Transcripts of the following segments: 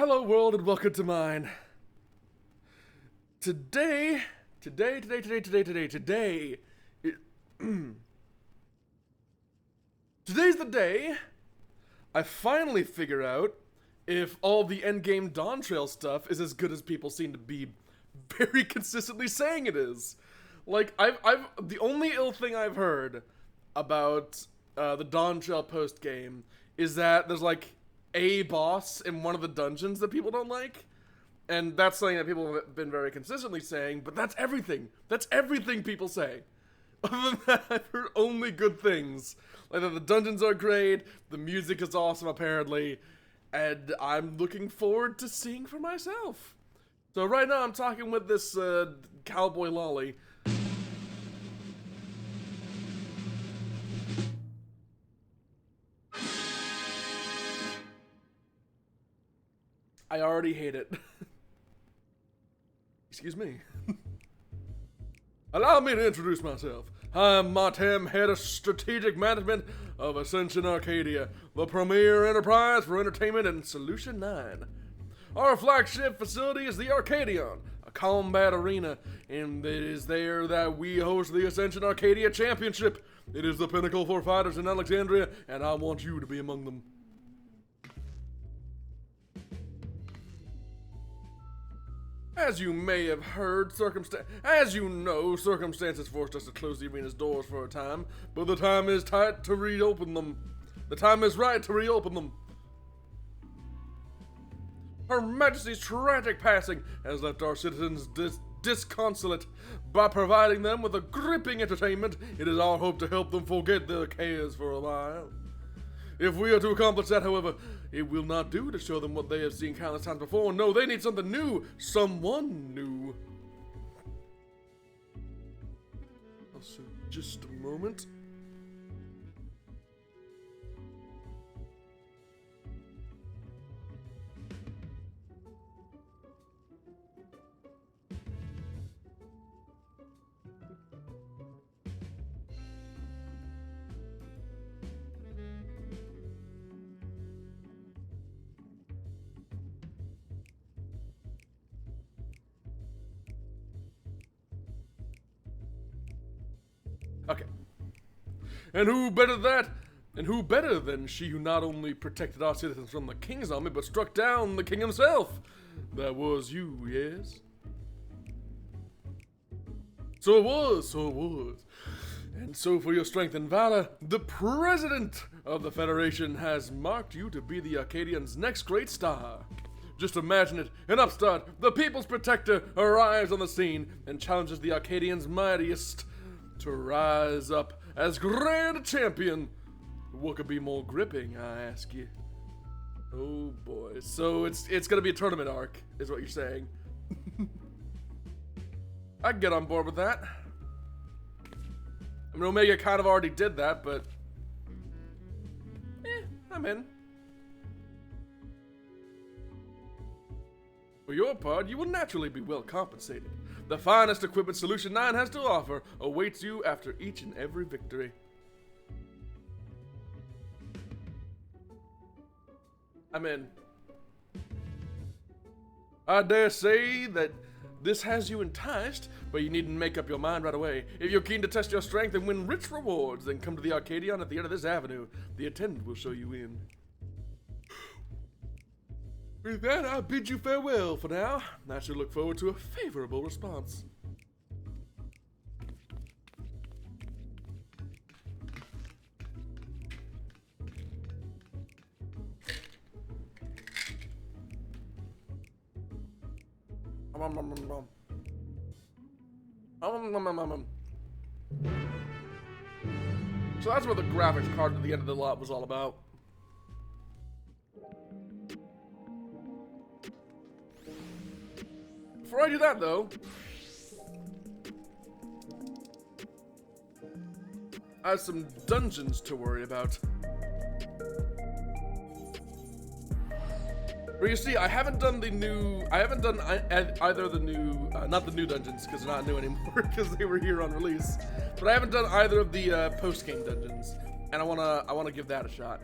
Hello world and welcome to mine. Today, today's the day I finally figure out if all the endgame Dawntrail stuff is as good as people seem to be very consistently saying it is. Like, the only ill thing I've heard about the Dawntrail post game is that there's like a boss in one of the dungeons that people don't like. And that's something that people have been very consistently saying, but that's everything. That's everything people say. Other than that, I've heard only good things. Like that the dungeons are great, the music is awesome apparently, and I'm looking forward to seeing for myself. So right now I'm talking with this cowboy lolly. I already hate it. Excuse me. Allow me to introduce myself. I'm Martin, head of strategic management of Ascension Arcadia, the premier enterprise for entertainment in Solution 9. Our flagship facility is the Arcadion, a combat arena, and it is there that we host the Ascension Arcadia Championship. It is the pinnacle for fighters in Alexandria, and I want you to be among them. As you may have heard, circumstances forced us to close the arena's doors for a time, but the time is tight to reopen them. The time is right to reopen them. Her Majesty's tragic passing has left our citizens disconsolate. By providing them with a gripping entertainment, it is our hope to help them forget their cares for a while. If we are to accomplish that, however, it will not do to show them what they have seen countless times before. No, they need something new. Someone new. Also, just a moment. Okay. And who better than she who not only protected our citizens from the king's army, but struck down the king himself? That was you, yes? So it was. And so for your strength and valor, the president of the Federation has marked you to be the Arcadians' next great star. Just imagine it, an upstart, the people's protector, arrives on the scene and challenges the Arcadians' mightiest to rise up as grand champion. What could be more gripping, I ask you? Oh boy, so it's gonna be a tournament arc, is what you're saying. I can get on board with that. I mean, Omega kind of already did that, but I'm in. For your part, you will naturally be well compensated. The finest equipment Solution 9 has to offer awaits you after each and every victory. I'm in. I dare say that this has you enticed, but you needn't make up your mind right away. If you're keen to test your strength and win rich rewards, then come to the Arcadion at the end of this avenue. The attendant will show you in. With that, I bid you farewell for now. I shall look forward to a favorable response. So that's what the graphics card at the end of the lot was all about. Before I do that, though, I have some dungeons to worry about. Where you see, I haven't done either the new, not the new dungeons, because they're not new anymore, because they were here on release. But I haven't done either of the post-game dungeons, and I wanna give that a shot.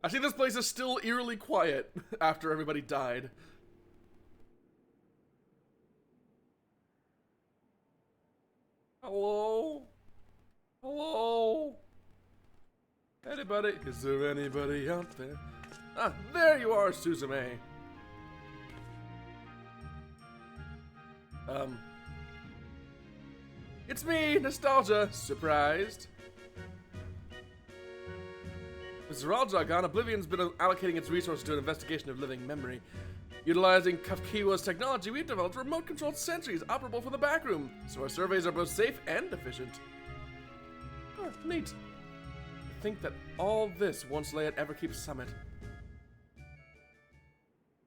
I see this place is still eerily quiet after everybody died. Hello? Hello? Anybody? Is there anybody out there? Ah, there you are, Suzume. It's me, Nostalgia. Surprised? Mr. Raljagan, Oblivion's been allocating its resources to an investigation of living memory. Utilizing Kafkiwa's technology, we've developed remote-controlled sentries operable from the backroom, so our surveys are both safe and efficient. Oh, neat. To think that all this once lay at Everkeep's summit.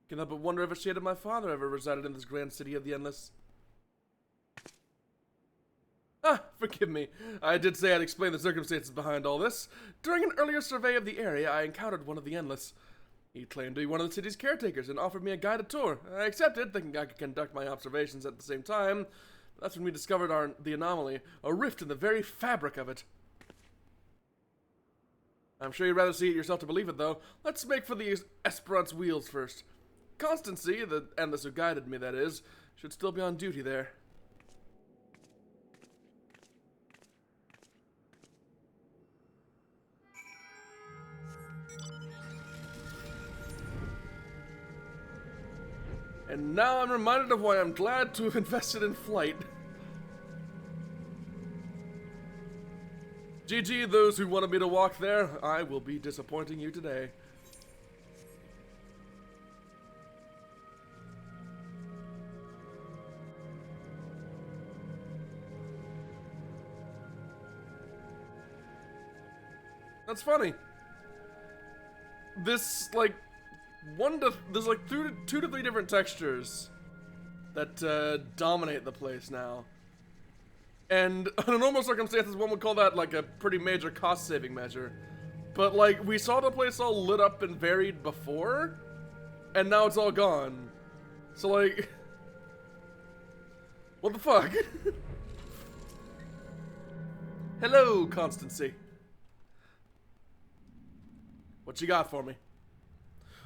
Can help but wonder if a shade of my father ever resided in this grand city of the Endless. Ah, forgive me. I did say I'd explain the circumstances behind all this. During an earlier survey of the area, I encountered one of the Endless. He claimed to be one of the city's caretakers and offered me a guided tour. I accepted, thinking I could conduct my observations at the same time. That's when we discovered the anomaly, a rift in the very fabric of it. I'm sure you'd rather see it yourself to believe it, though. Let's make for the Esperance wheels first. Constancy, the Endless who guided me, that is, should still be on duty there. And now I'm reminded of why I'm glad to have invested in flight. GG, those who wanted me to walk there, I will be disappointing you today. That's funny. This, like, there's like two to three different textures that dominate the place now. And under normal circumstances, one would call that like a pretty major cost-saving measure. But like, we saw the place all lit up and varied before, and now it's all gone. So like, what the fuck? Hello, Constancy. What you got for me?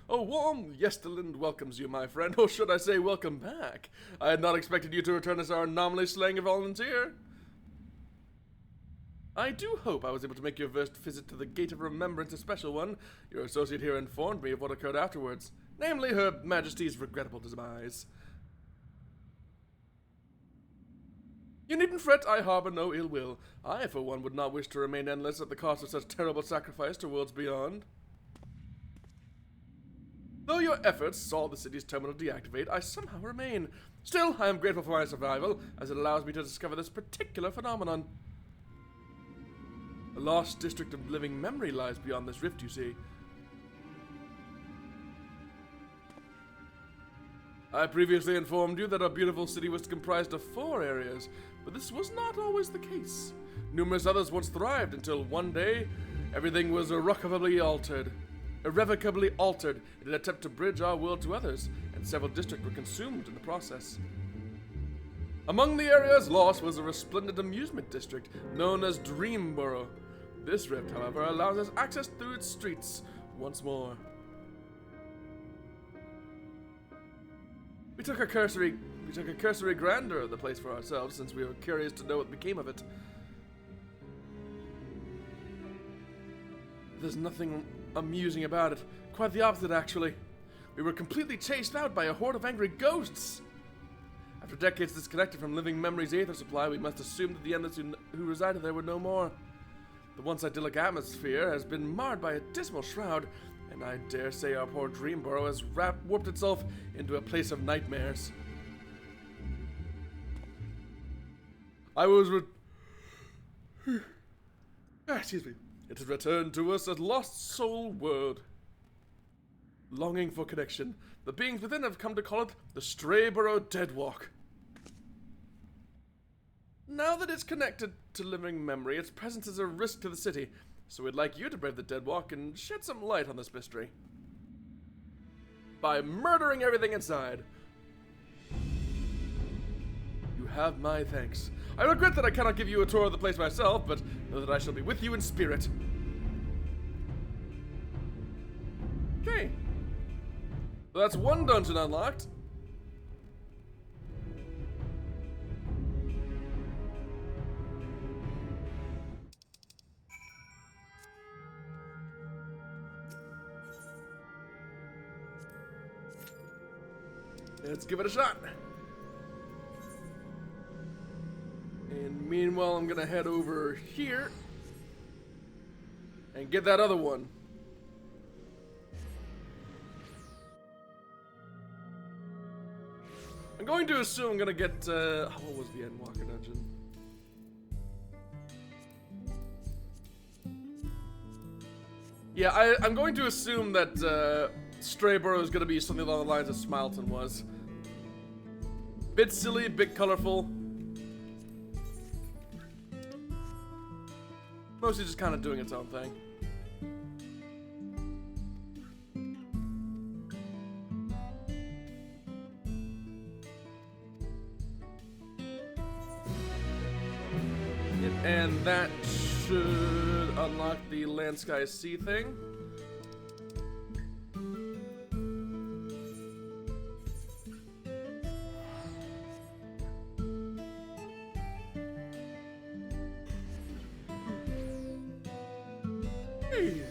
A warm Yesterland welcomes you, my friend, or should I say welcome back. I had not expected you to return as our anomaly slaying volunteer. I do hope I was able to make your first visit to the Gate of Remembrance a special one. Your associate here informed me of what occurred afterwards, namely Her Majesty's regrettable demise. You needn't fret, I harbor no ill will. I, for one, would not wish to remain endless at the cost of such terrible sacrifice to worlds beyond. Though your efforts saw the city's terminal deactivate, I somehow remain. Still, I am grateful for my survival, as it allows me to discover this particular phenomenon. A lost district of living memory lies beyond this rift, you see. I previously informed you that our beautiful city was comprised of 4 areas, but this was not always the case. Numerous others once thrived until one day, everything was irrevocably altered in an attempt to bridge our world to others, and several districts were consumed in the process. Among the areas lost was a resplendent amusement district known as Dreamborough. This rift, however, allows us access through its streets once more. We took a cursory grandeur of the place for ourselves, since we were curious to know what became of it. There's nothing amusing about it. Quite the opposite, actually. We were completely chased out by a horde of angry ghosts. After decades disconnected from living memory's aether supply, we must assume that the Endless who resided there were no more. The once idyllic atmosphere has been marred by a dismal shroud, and I dare say our poor Dreamborough has warped itself into a place of nightmares. I was excuse me. It has returned to us a lost soul world. Longing for connection, the beings within have come to call it the Strayborough Deadwalk. Now that it's connected to living memory, its presence is a risk to the city, so we'd like you to brave the Deadwalk and shed some light on this mystery. By murdering everything inside. You have my thanks. I regret that I cannot give you a tour of the place myself, but know that I shall be with you in spirit. Okay. So that's one dungeon unlocked. Let's give it a shot. And meanwhile, I'm gonna head over here and get that other one. I'm going to assume I'm gonna get, what was the Endwalker dungeon? Yeah, I'm going to assume that, Strayborough is gonna be something along the lines of Smileton was. Bit silly, bit colorful. Mostly just kind of doing its own thing. And that should unlock the Land, Sky, Sea thing. Hey.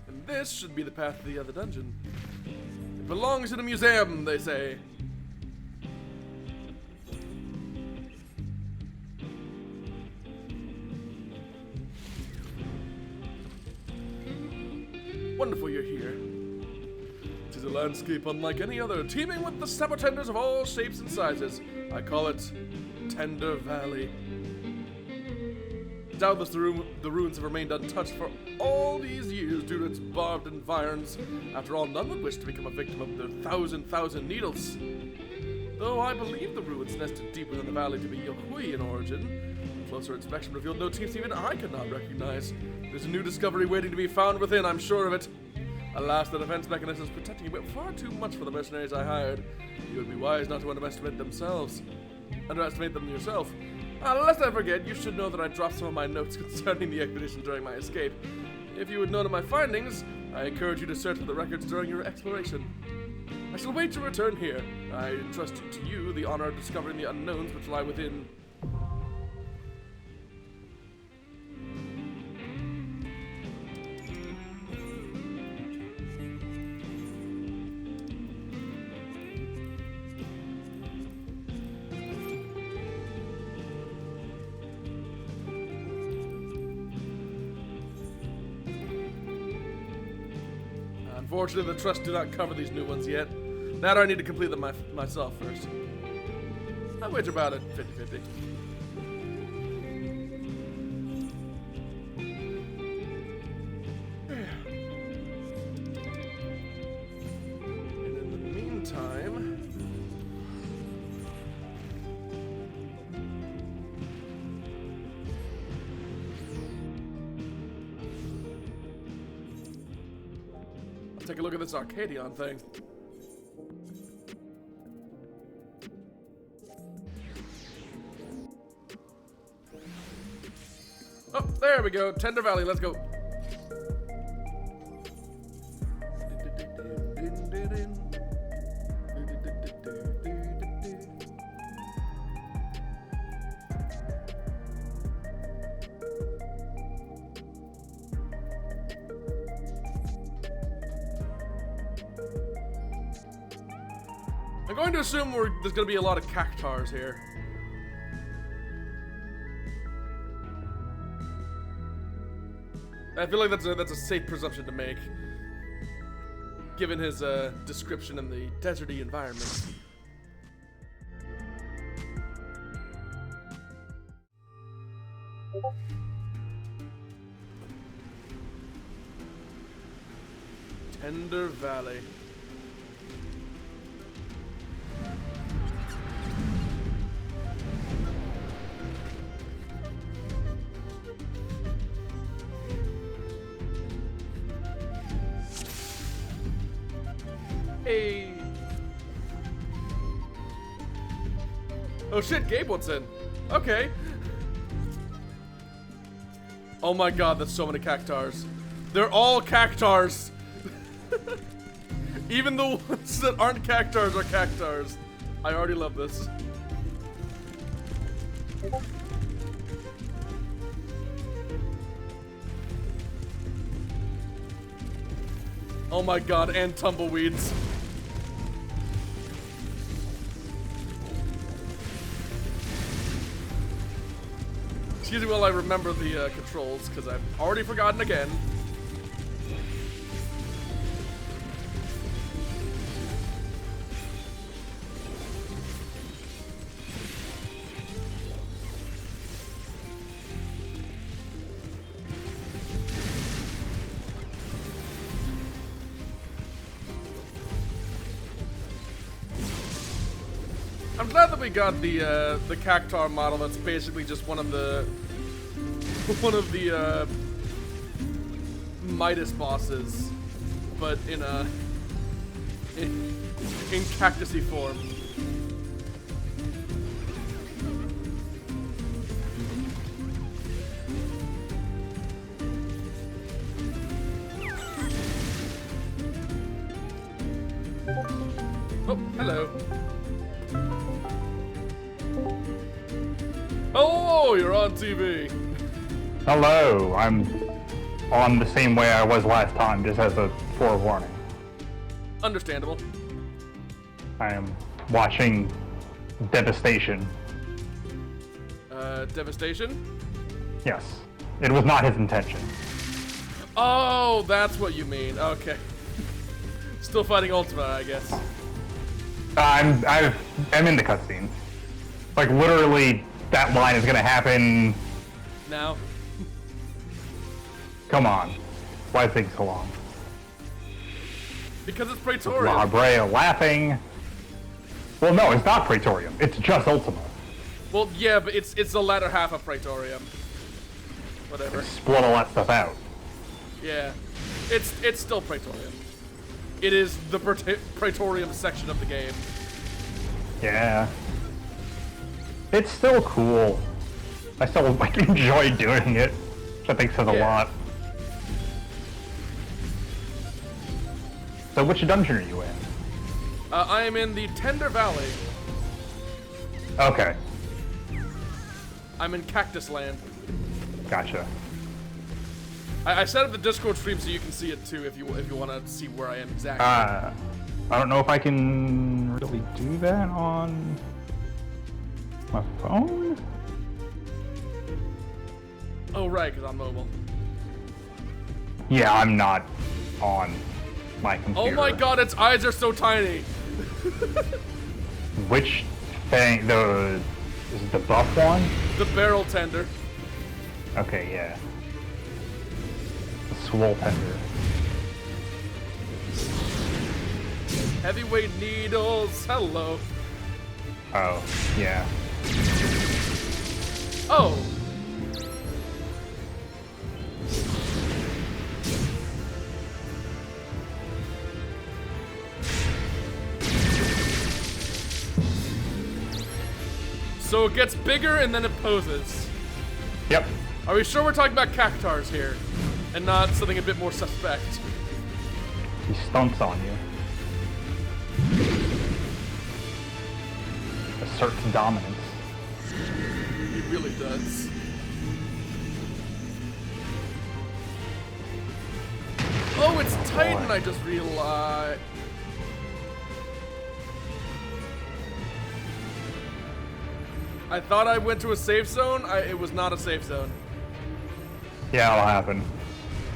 And this should be the path to the other dungeon. It belongs in a museum, they say. Wonderful you're here. It is a landscape unlike any other, teeming with the sabotendas of all shapes and sizes. I call it Tender Valley. Doubtless the ruins have remained untouched for all these years due to its barbed environs. After all, none would wish to become a victim of their thousand needles. Though I believe the ruins nested deep within the valley to be Yahui in origin, closer inspection revealed no teeth even I could not recognize. There's a new discovery waiting to be found within, I'm sure of it. Alas, the defense mechanisms protecting you went far too much for the mercenaries I hired. You would be wise not to underestimate them yourself. Lest I forget, you should know that I dropped some of my notes concerning the expedition during my escape. If you would note of my findings, I encourage you to search for the records during your exploration. I shall wait to return here. I entrust to you the honor of discovering the unknowns which lie within. Unfortunately, the trust do not cover these new ones yet. That I need to complete them myself first. I wager about it 50-50. And in the meantime... take a look at this Arcadion thing. Oh, there we go. Tender Valley, let's go. I'm going to assume there's going to be a lot of cactars here. I feel like that's a safe presumption to make, given his description in the deserty environment. Tender Valley. Hey. Oh shit, Gabe wants in. Okay. Oh my god, that's so many cactars. They're all cactars. Even the ones that aren't cactars are cactars. I already love this. Oh my god, and tumbleweeds. Excuse me while I remember the controls, because I've already forgotten again. I'm glad that we got the cactar model. That's basically just one of the Midas bosses, but in cactusy form. Oh, hello. Oh, you're on TV. Hello, I'm on the same way I was last time, just as a forewarning. Understandable. I am watching Devastation. Devastation? Yes. It was not his intention. Oh, that's what you mean. Okay. Still fighting Ultima, I guess. I'm in the cutscene. Like, literally, that line is gonna happen. Now? Come on. Why is it taking so long? Because it's Praetorium. La Brea laughing. Well, no, it's not Praetorium. It's just Ultima. Well, yeah, but it's the latter half of Praetorium. Whatever. Split all that stuff out. Yeah. It's still Praetorium. It is the Praetorium section of the game. Yeah. It's still cool. I still like enjoy doing it, which I think says a lot. So which dungeon are you in? I am in the Tender Valley. Okay. I'm in Cactus Land. Gotcha. I set up the Discord stream so you can see it too if you want to see where I am exactly. I don't know if I can really do that on my phone. Oh right, because I'm mobile. Yeah, I'm not on my computer. Oh my god, its eyes are so tiny. Which thing? Is it the buff one? The Barrel Tender. Okay, yeah. The Swole Tender. Heavyweight needles. Hello. Oh, yeah. Oh. So it gets bigger and then it poses. Yep. Are we sure we're talking about cactars here? And not something a bit more suspect? He stunts on you. Asserts dominance. He really does. Oh, it's Titan, I just realized. I thought I went to a safe zone. It was not a safe zone. Yeah, it'll happen.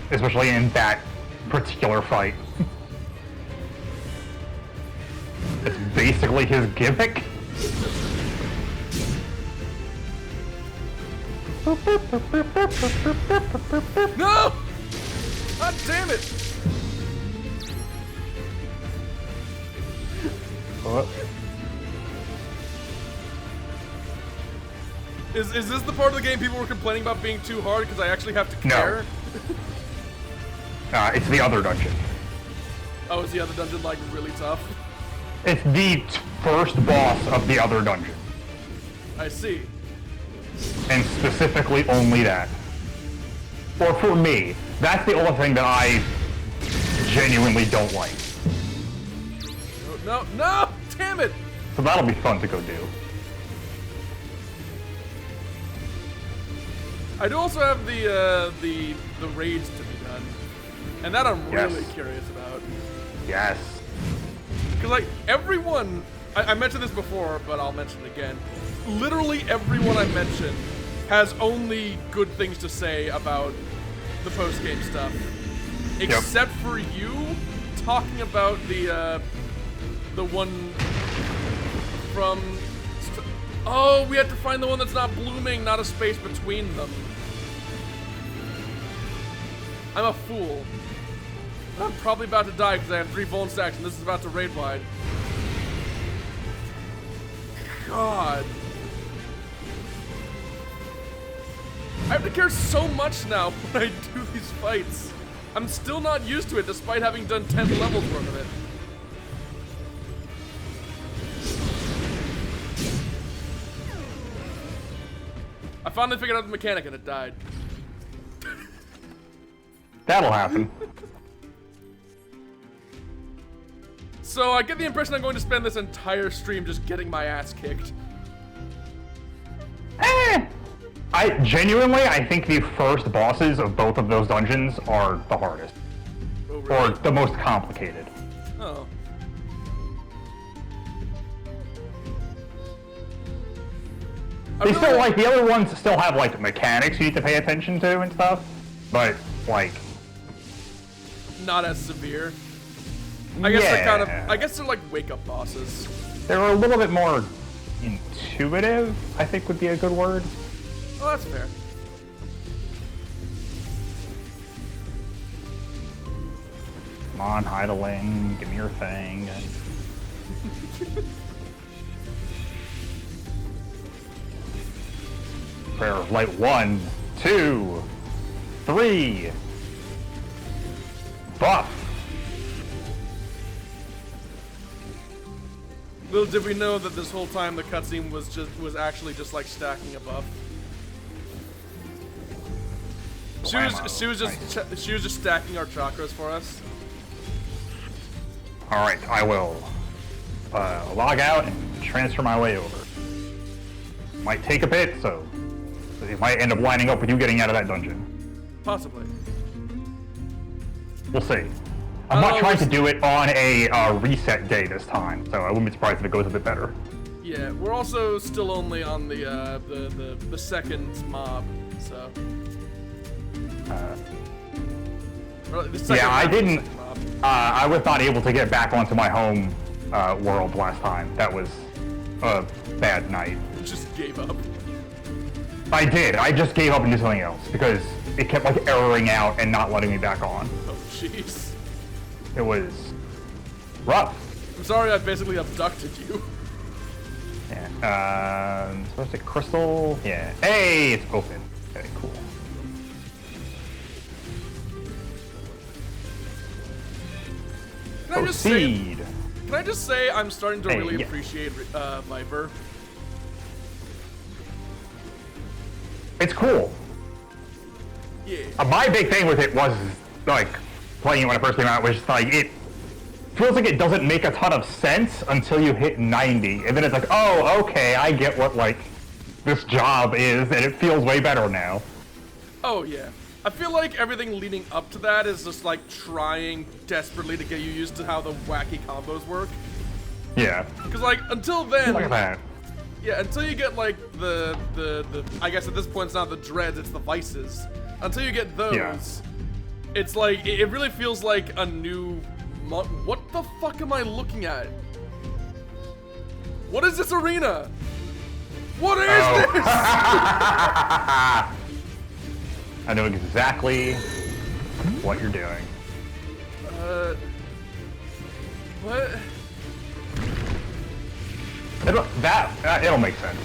Especially in that particular fight. It's basically his gimmick. No! God damn it! What? Is this the part of the game people were complaining about being too hard because I actually have to care? No. It's the other dungeon. Oh, is the other dungeon like really tough? It's the first boss of the other dungeon. I see. And specifically only that. Or for me, that's the only thing that I genuinely don't like. No, no! Damn it! So that'll be fun to go do. I do also have the raids to be done, and that I'm really curious about. Yes. Because like everyone, I mentioned this before, but I'll mention it again. Literally everyone I mentioned has only good things to say about the post-game stuff, except for you talking about the one from. Oh, we had to find the one that's not blooming, not a space between them. I'm a fool. I'm probably about to die because I have 3 vuln stacks and this is about to raid wide. God. I have to care so much now when I do these fights. I'm still not used to it despite having done 10 levels worth of it. I finally figured out the mechanic and it died. That'll happen. So I get the impression I'm going to spend this entire stream just getting my ass kicked. I think the first bosses of both of those dungeons are the hardest. Oh, really? Or the most complicated. Oh. They still, like, the other ones still have, like, mechanics you need to pay attention to and stuff, but, like... Not as severe. I guess they're kind of, I guess they're like wake-up bosses. They're a little bit more intuitive, I think would be a good word. Oh, that's fair. Come on, idling, give me your thing. Prayer of Light 1, 2, 3. Buff. Little did we know that this whole time the cutscene was actually just like stacking a buff. She was just stacking our chakras for us. All right, I will log out and transfer my way over. Might take a bit, so it might end up lining up with you getting out of that dungeon. Possibly. We'll see. I'm not trying to do it on a reset day this time, so I wouldn't be surprised if it goes a bit better. Yeah, we're also still only on the second mob, so. I didn't. I was not able to get back onto my home world last time. That was a bad night. You just gave up. I did. I just gave up and did something else because it kept like erroring out and not letting me back on. Oh, jeez. It was rough. I'm sorry I basically abducted you. Yeah. Supposed to crystal. Yeah. Hey, it's open. Okay, cool. Can I just say I'm starting to really appreciate Viper? It's cool. Yeah. My big thing with it was like playing it when it first came out was just like it feels like it doesn't make a ton of sense until you hit 90, and then it's like, oh, okay, I get what like this job is, and it feels way better now. Oh yeah. I feel like everything leading up to that is just like trying desperately to get you used to how the wacky combos work. Yeah. Because like until then, look at that. Yeah, until you get like the I guess at this point it's not the dreads, it's the vices. Until you get those, it's like it really feels like a new. What the fuck am I looking at? What is this arena? What is this? I know exactly what you're doing. What? It'll make sense.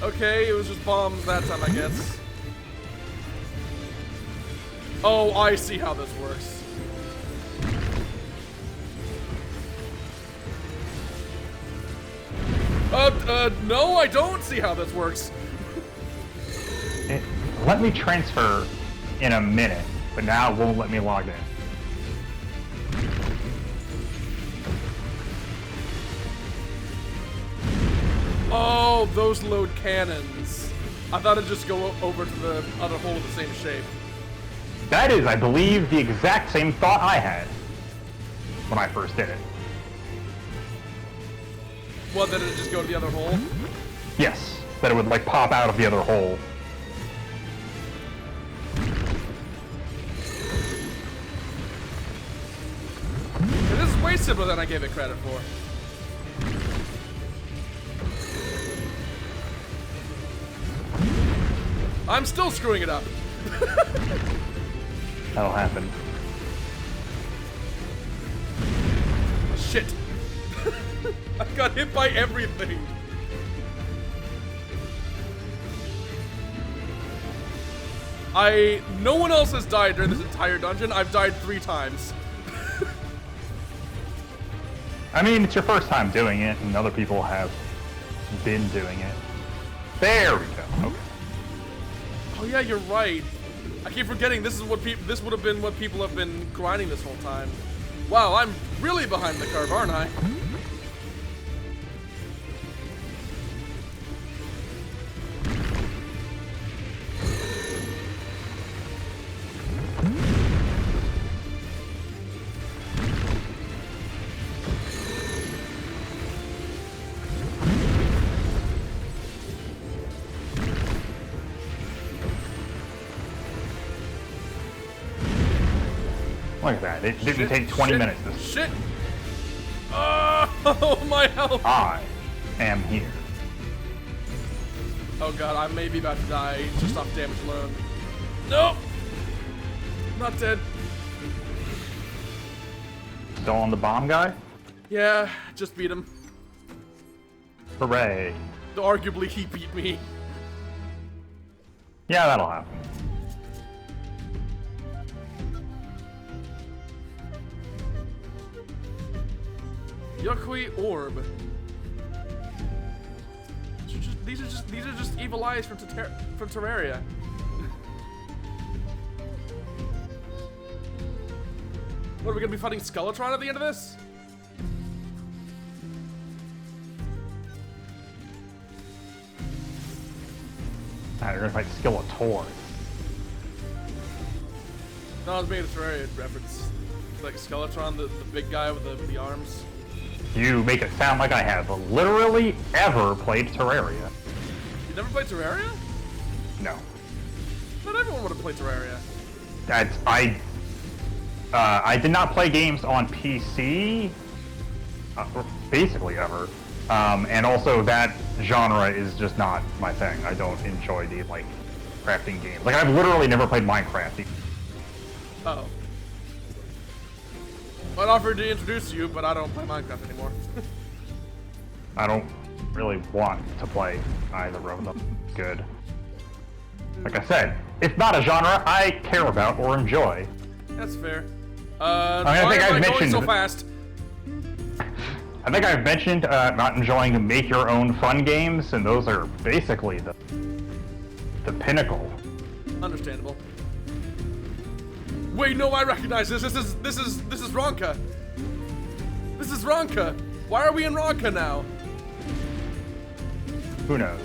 Okay, it was just bombs that time, I guess. Oh, I see how this works. No, I don't see how this works. let me transfer in a minute, but now it won't let me log in. Oh, those load cannons. I thought it'd just go over to the other hole of the same shape. That is, I believe, the exact same thought I had when I first did it. What, that it'd just go to the other hole? Yes, that it would like pop out of the other hole. It is way simpler than I gave it credit for. I'm still screwing it up. That'll happen. Shit. I got hit by everything. No one else has died during this entire dungeon. I've died 3 times. I mean, it's your first time doing it, and other people have been doing it. There we go. Okay. Oh yeah, you're right. I keep forgetting this would have been what people have been grinding this whole time. Wow, I'm really behind the curve, aren't I? Look at that. It didn't take 20 minutes. This Shit! Oh, my health! I am here. Oh god, I may be about to die just off damage alone. Nope! Not dead. Still on the bomb guy? Yeah, just beat him. Hooray. Arguably, he beat me. Yeah, that'll happen. Yukui Orb. These are just evil eyes from Terraria. What, are we gonna be fighting Skeletron at the end of this? Nah, you're gonna fight Skeletor. No, I was making a Terraria reference. Like Skeletron, the big guy with the arms. You make it sound like I have literally ever played Terraria. You never played Terraria? No. Not everyone would have played Terraria. I did not play games on PC, basically ever. And also that genre is just not my thing. I don't enjoy the, like, crafting games. Like, I've literally never played Minecraft. Uh-oh. I'd offered to introduce you, but I don't play Minecraft anymore. I don't really want to play either of them. Good. Like I said, it's not a genre I care about or enjoy. That's fair. I think I've mentioned so fast. I think I've mentioned not enjoying make your own fun games, and those are basically the pinnacle. Understandable. Wait, no, I recognize this. This is Ronka. This is Ronka. Why are we in Ronka now? Who knows?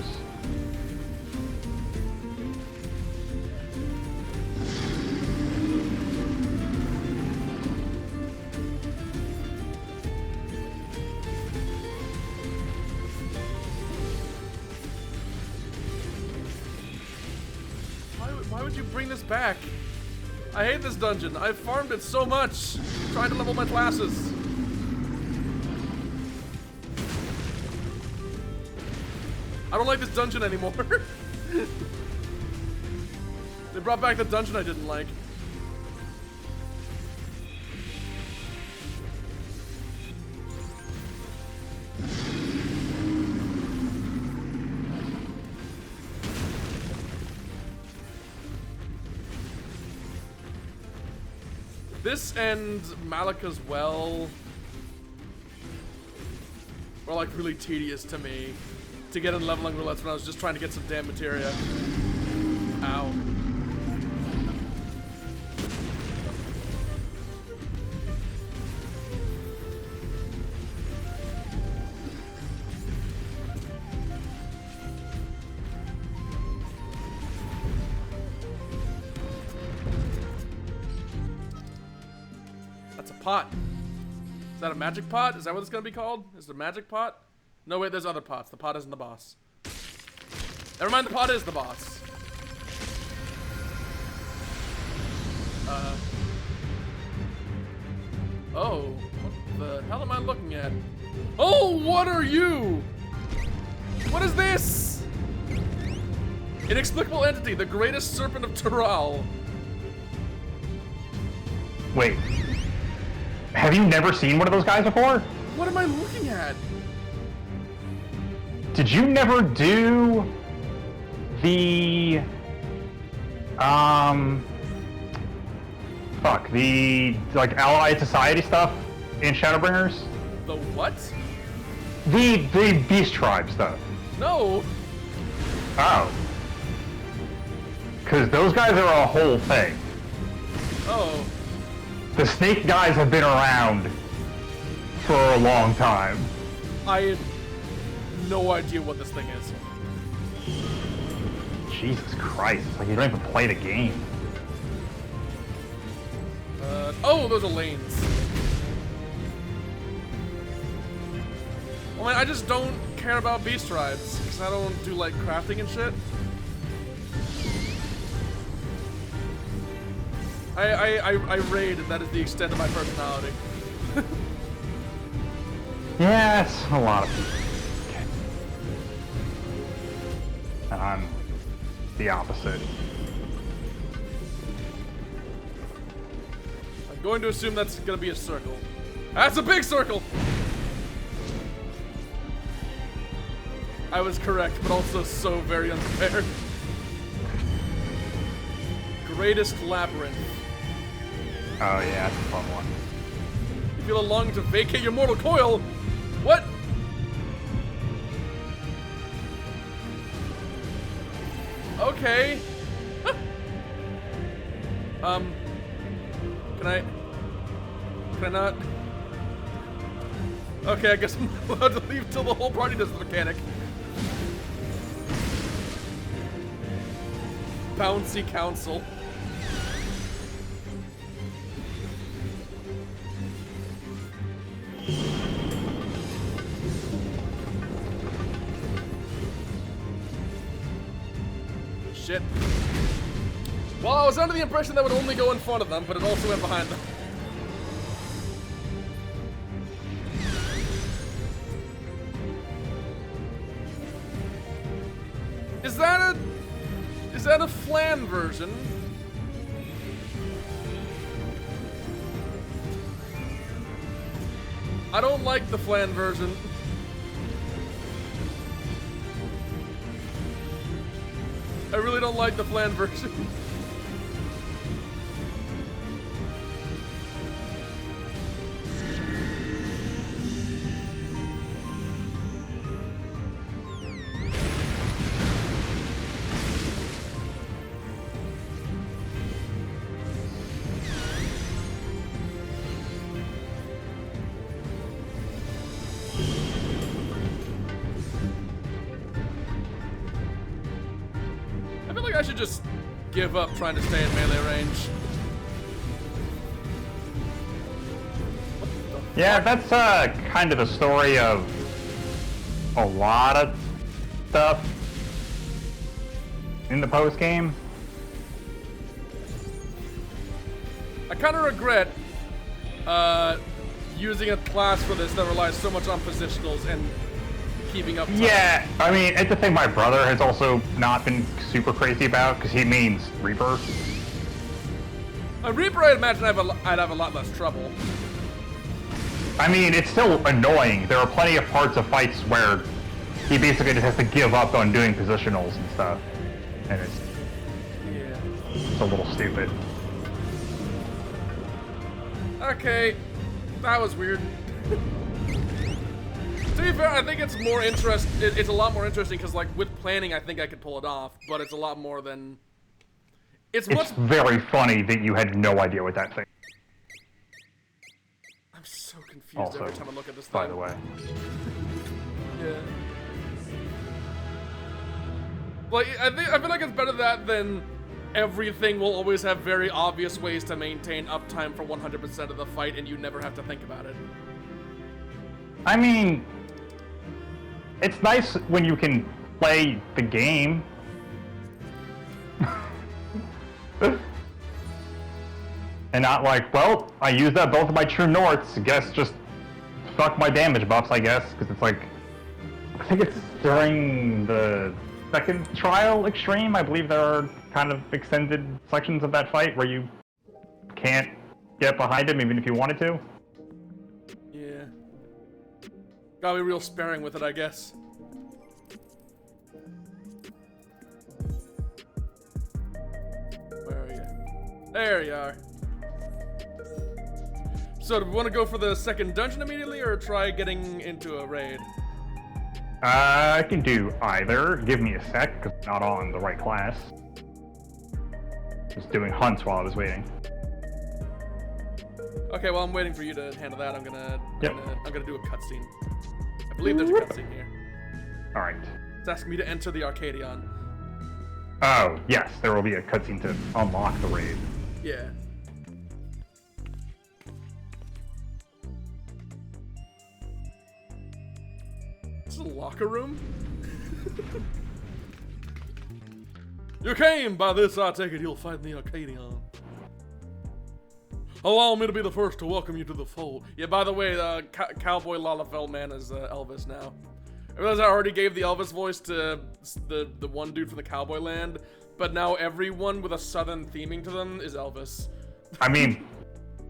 Why would you bring this back? I hate this dungeon. I've farmed it so much, trying to level my classes. I don't like this dungeon anymore. They brought back the dungeon I didn't like. This and Malika's Well were like really tedious to me to get in leveling roulettes when I was just trying to get some damn materia. Ow. That's a pot. Is that a magic pot? Is that what it's gonna be called? Is it a magic pot? No, wait, there's other pots. The pot isn't the boss. Never mind, the pot is the boss. Oh, what the hell am I looking at? Oh, what are you? What is this? Inexplicable entity, the greatest serpent of Tural. Wait. Have you never seen one of those guys before? What am I looking at? Did you never do the the like Allied Society stuff in Shadowbringers? The what? The Beast Tribe stuff. No. Oh. Cause those guys are a whole thing. Oh. The snake guys have been around for a long time. I had no idea what this thing is. Jesus Christ, it's like you don't even play the game. Oh, those are lanes. Well, man, I just don't care about beast tribes, because I don't do, like, crafting and shit. I raid, and that is the extent of my personality. Yeah, it's a lot of people. Okay. And I'm the opposite. I'm going to assume that's gonna be a circle. That's a big circle! I was correct, but also so very unprepared. Greatest labyrinth. Oh yeah, that's a fun one. You feel a longing to vacate your mortal coil? What? Okay. Can I not? Okay, I guess I'm not allowed to leave till the whole party does the mechanic. Bouncy council. Shit. Well, I was under the impression that would only go in front of them, but it also went behind them. Is that a flan version? I don't like the flan version. I really don't like the flan version. I should just give up trying to stay in melee range. Yeah, that's kind of the story of a lot of stuff in the post game. I kind of regret using a class for this that relies so much on positionals and keeping up time. Yeah, I mean, it's a thing my brother has also not been super crazy about, because he means Reaper. Reaper, I imagine I'd have a lot less trouble. I mean, it's still annoying. There are plenty of parts of fights where he basically just has to give up on doing positionals and stuff. And it's a little stupid. Okay, that was weird. To be fair, I think it's more it's a lot more interesting because, like, with planning, I think I could pull it off, but it's a lot more than It's It's very funny that you had no idea what that thing. I'm so confused Also, every time I look at this thing. by the way. Yeah. Like, I feel like it's better that than everything will always have very obvious ways to maintain uptime for 100% of the fight and you never have to think about it. I mean, it's nice when you can play the game. And not like, well, I used up both of my true norths, guess just fuck my damage buffs, I guess, because it's like, I think it's during the second trial extreme, I believe there are kind of extended sections of that fight where you can't get behind him even if you wanted to. Yeah. Gotta be real sparing with it, I guess. Where are you? There you are. So, do we want to go for the second dungeon immediately, or try getting into a raid? I can do either. Give me a sec, because I'm not on the right class. Just doing hunts while I was waiting. Okay, well, I'm waiting for you to handle that. I'm gonna do a cutscene. I believe there's a cutscene here. Alright. It's asking me to enter the Arcadion. Oh, yes, there will be a cutscene to unlock the raid. Yeah. This is a locker room? You came! By this, I take it you'll fight in the Arcadion. Allow me to be the first to welcome you to the fold. Yeah, by the way, Cowboy Lalafell Man is Elvis now. I realize I already gave the Elvis voice to the one dude from the Cowboy Land, but now everyone with a southern theming to them is Elvis. I mean,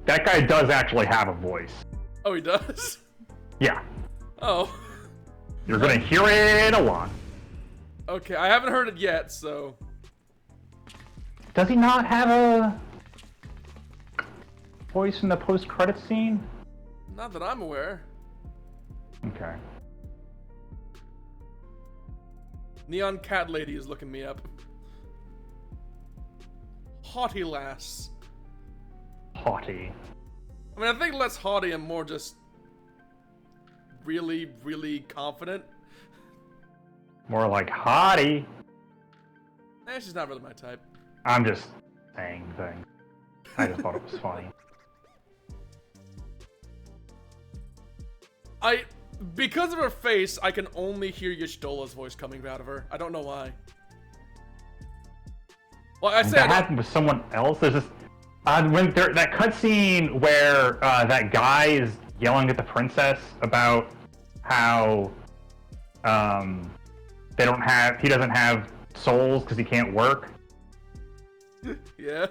that guy does actually have a voice. Oh, he does? Yeah. Oh. You're gonna hear it a lot. Okay, I haven't heard it yet, so... Does he not have a voice in the post-credits scene? Not that I'm aware. Okay. Neon Cat Lady is looking me up. Haughty lass. Haughty. I mean, I think less haughty and more just really, really confident. More like haughty. She's not really my type. I'm just saying things. I just thought it was funny. Because of her face, I can only hear Y'shtola's voice coming out of her. I don't know why. Well, I said that happened with someone else. There's this that cutscene where that guy is yelling at the princess about how he doesn't have souls because he can't work. Yeah.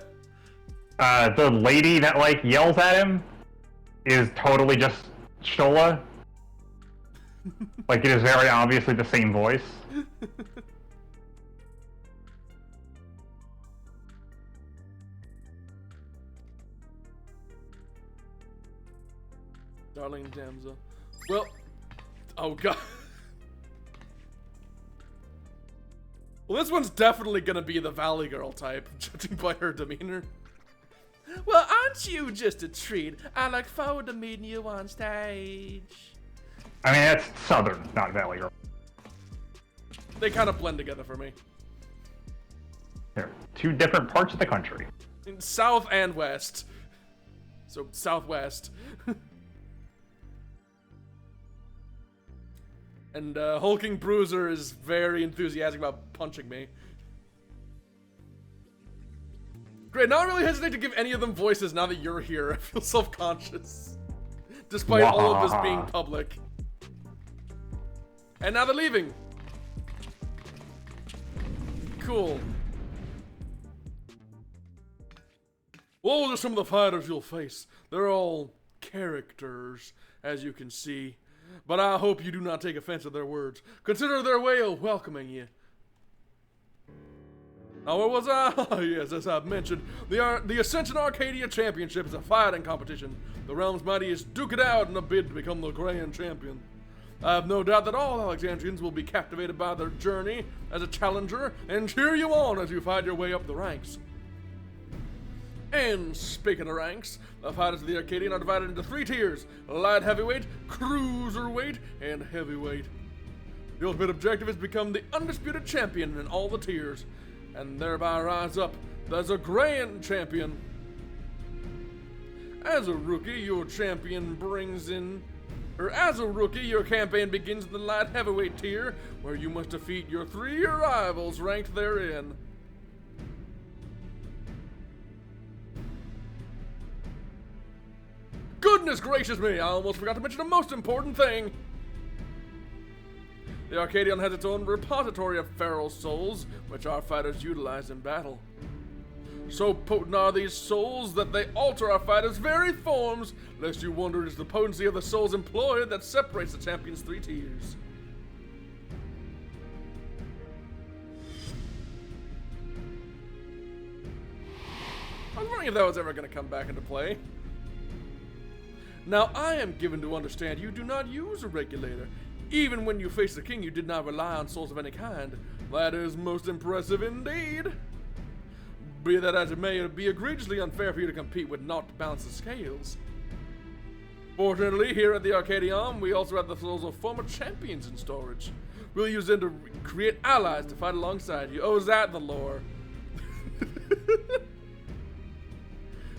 The lady that like yells at him is totally just Shola. Like, it is very obviously the same voice. Darling damsel. Well, oh god. Well, this one's definitely gonna be the Valley Girl type, judging by her demeanor. Well, aren't you just a treat? I look forward to meeting you on stage. I mean, that's Southern, not Valley Girl. They kind of blend together for me. They're two different parts of the country. In South and West. So, Southwest. And Hulking Bruiser is very enthusiastic about punching me. Great, now I really hesitate to give any of them voices now that you're here. I feel self-conscious. Despite all of this being public. And now they're leaving. Cool. Well, those are some of the fighters you'll face. They're all characters, as you can see. But I hope you do not take offense to their words. Consider their way of welcoming you. Now, where was I? Yes, as I've mentioned, the Ascension Arcadia Championship is a fighting competition. The realm's mightiest duke it out in a bid to become the grand champion. I have no doubt that all Alexandrians will be captivated by their journey as a challenger and cheer you on as you fight your way up the ranks. And speaking of ranks, the fighters of the Arcadian are divided into 3 tiers: light heavyweight, cruiserweight, and heavyweight. The ultimate objective is to become the undisputed champion in all the tiers, and thereby rise up as a grand champion. As a rookie, your campaign begins in the light heavyweight tier, where you must defeat your 3 rivals ranked therein. Goodness gracious me, I almost forgot to mention the most important thing. The Arcadian has its own repository of feral souls, which our fighters utilize in battle. So potent are these souls that they alter our fighters' very forms, lest you wonder it is the potency of the souls employed that separates the champion's 3 tiers. I was wondering if that was ever going to come back into play. Now, I am given to understand you do not use a regulator. Even when you face the king, you did not rely on souls of any kind. That is most impressive indeed. Be that as it may, it would be egregiously unfair for you to compete with naught to balance the scales. Fortunately, here at the Arcadion, we also have the souls of former champions in storage. We'll use them to create allies to fight alongside you. Oh, is that the lore?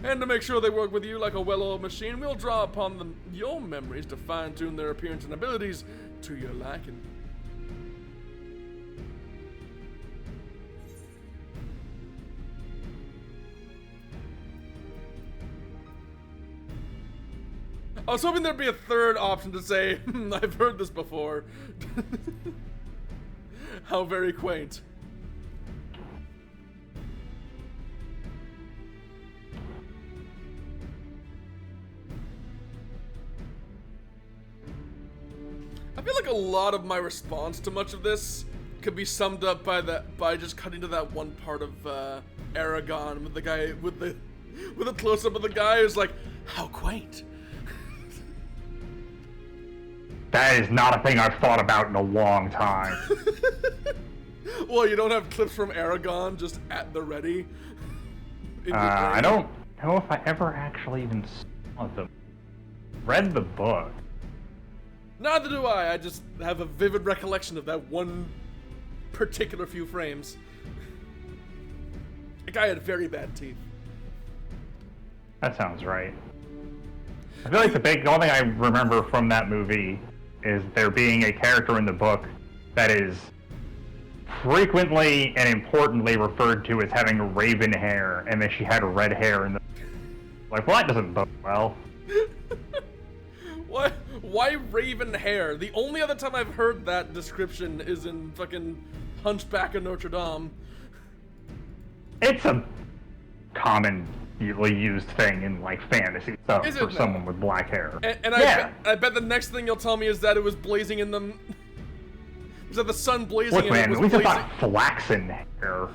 And to make sure they work with you like a well-oiled machine, we'll draw upon your memories to fine-tune their appearance and abilities to your liking. I was hoping there'd be a third option to say, I've heard this before. How very quaint. I feel like a lot of my response to much of this could be summed up by just cutting to that one part of Aragon with the guy with the close-up of the guy who's like, how quaint. That is not a thing I've thought about in a long time. Well, you don't have clips from Aragon just at the ready? I don't know if I ever actually even saw them. Read the book. Neither do I just have a vivid recollection of that one particular few frames. The guy had very bad teeth. That sounds right. I feel like the only thing I remember from that movie is there being a character in the book that is frequently and importantly referred to as having raven hair, and then she had red hair in the... Like, well, that doesn't bode well. What? Why raven hair? The only other time I've heard that description is in fucking Hunchback of Notre Dame. It's a commonly used thing in, like, fantasy stuff for someone with black hair. And I bet the next thing you'll tell me is that it was blazing in them. Was that the sun blazing? Look, man, we just thought flaxen hair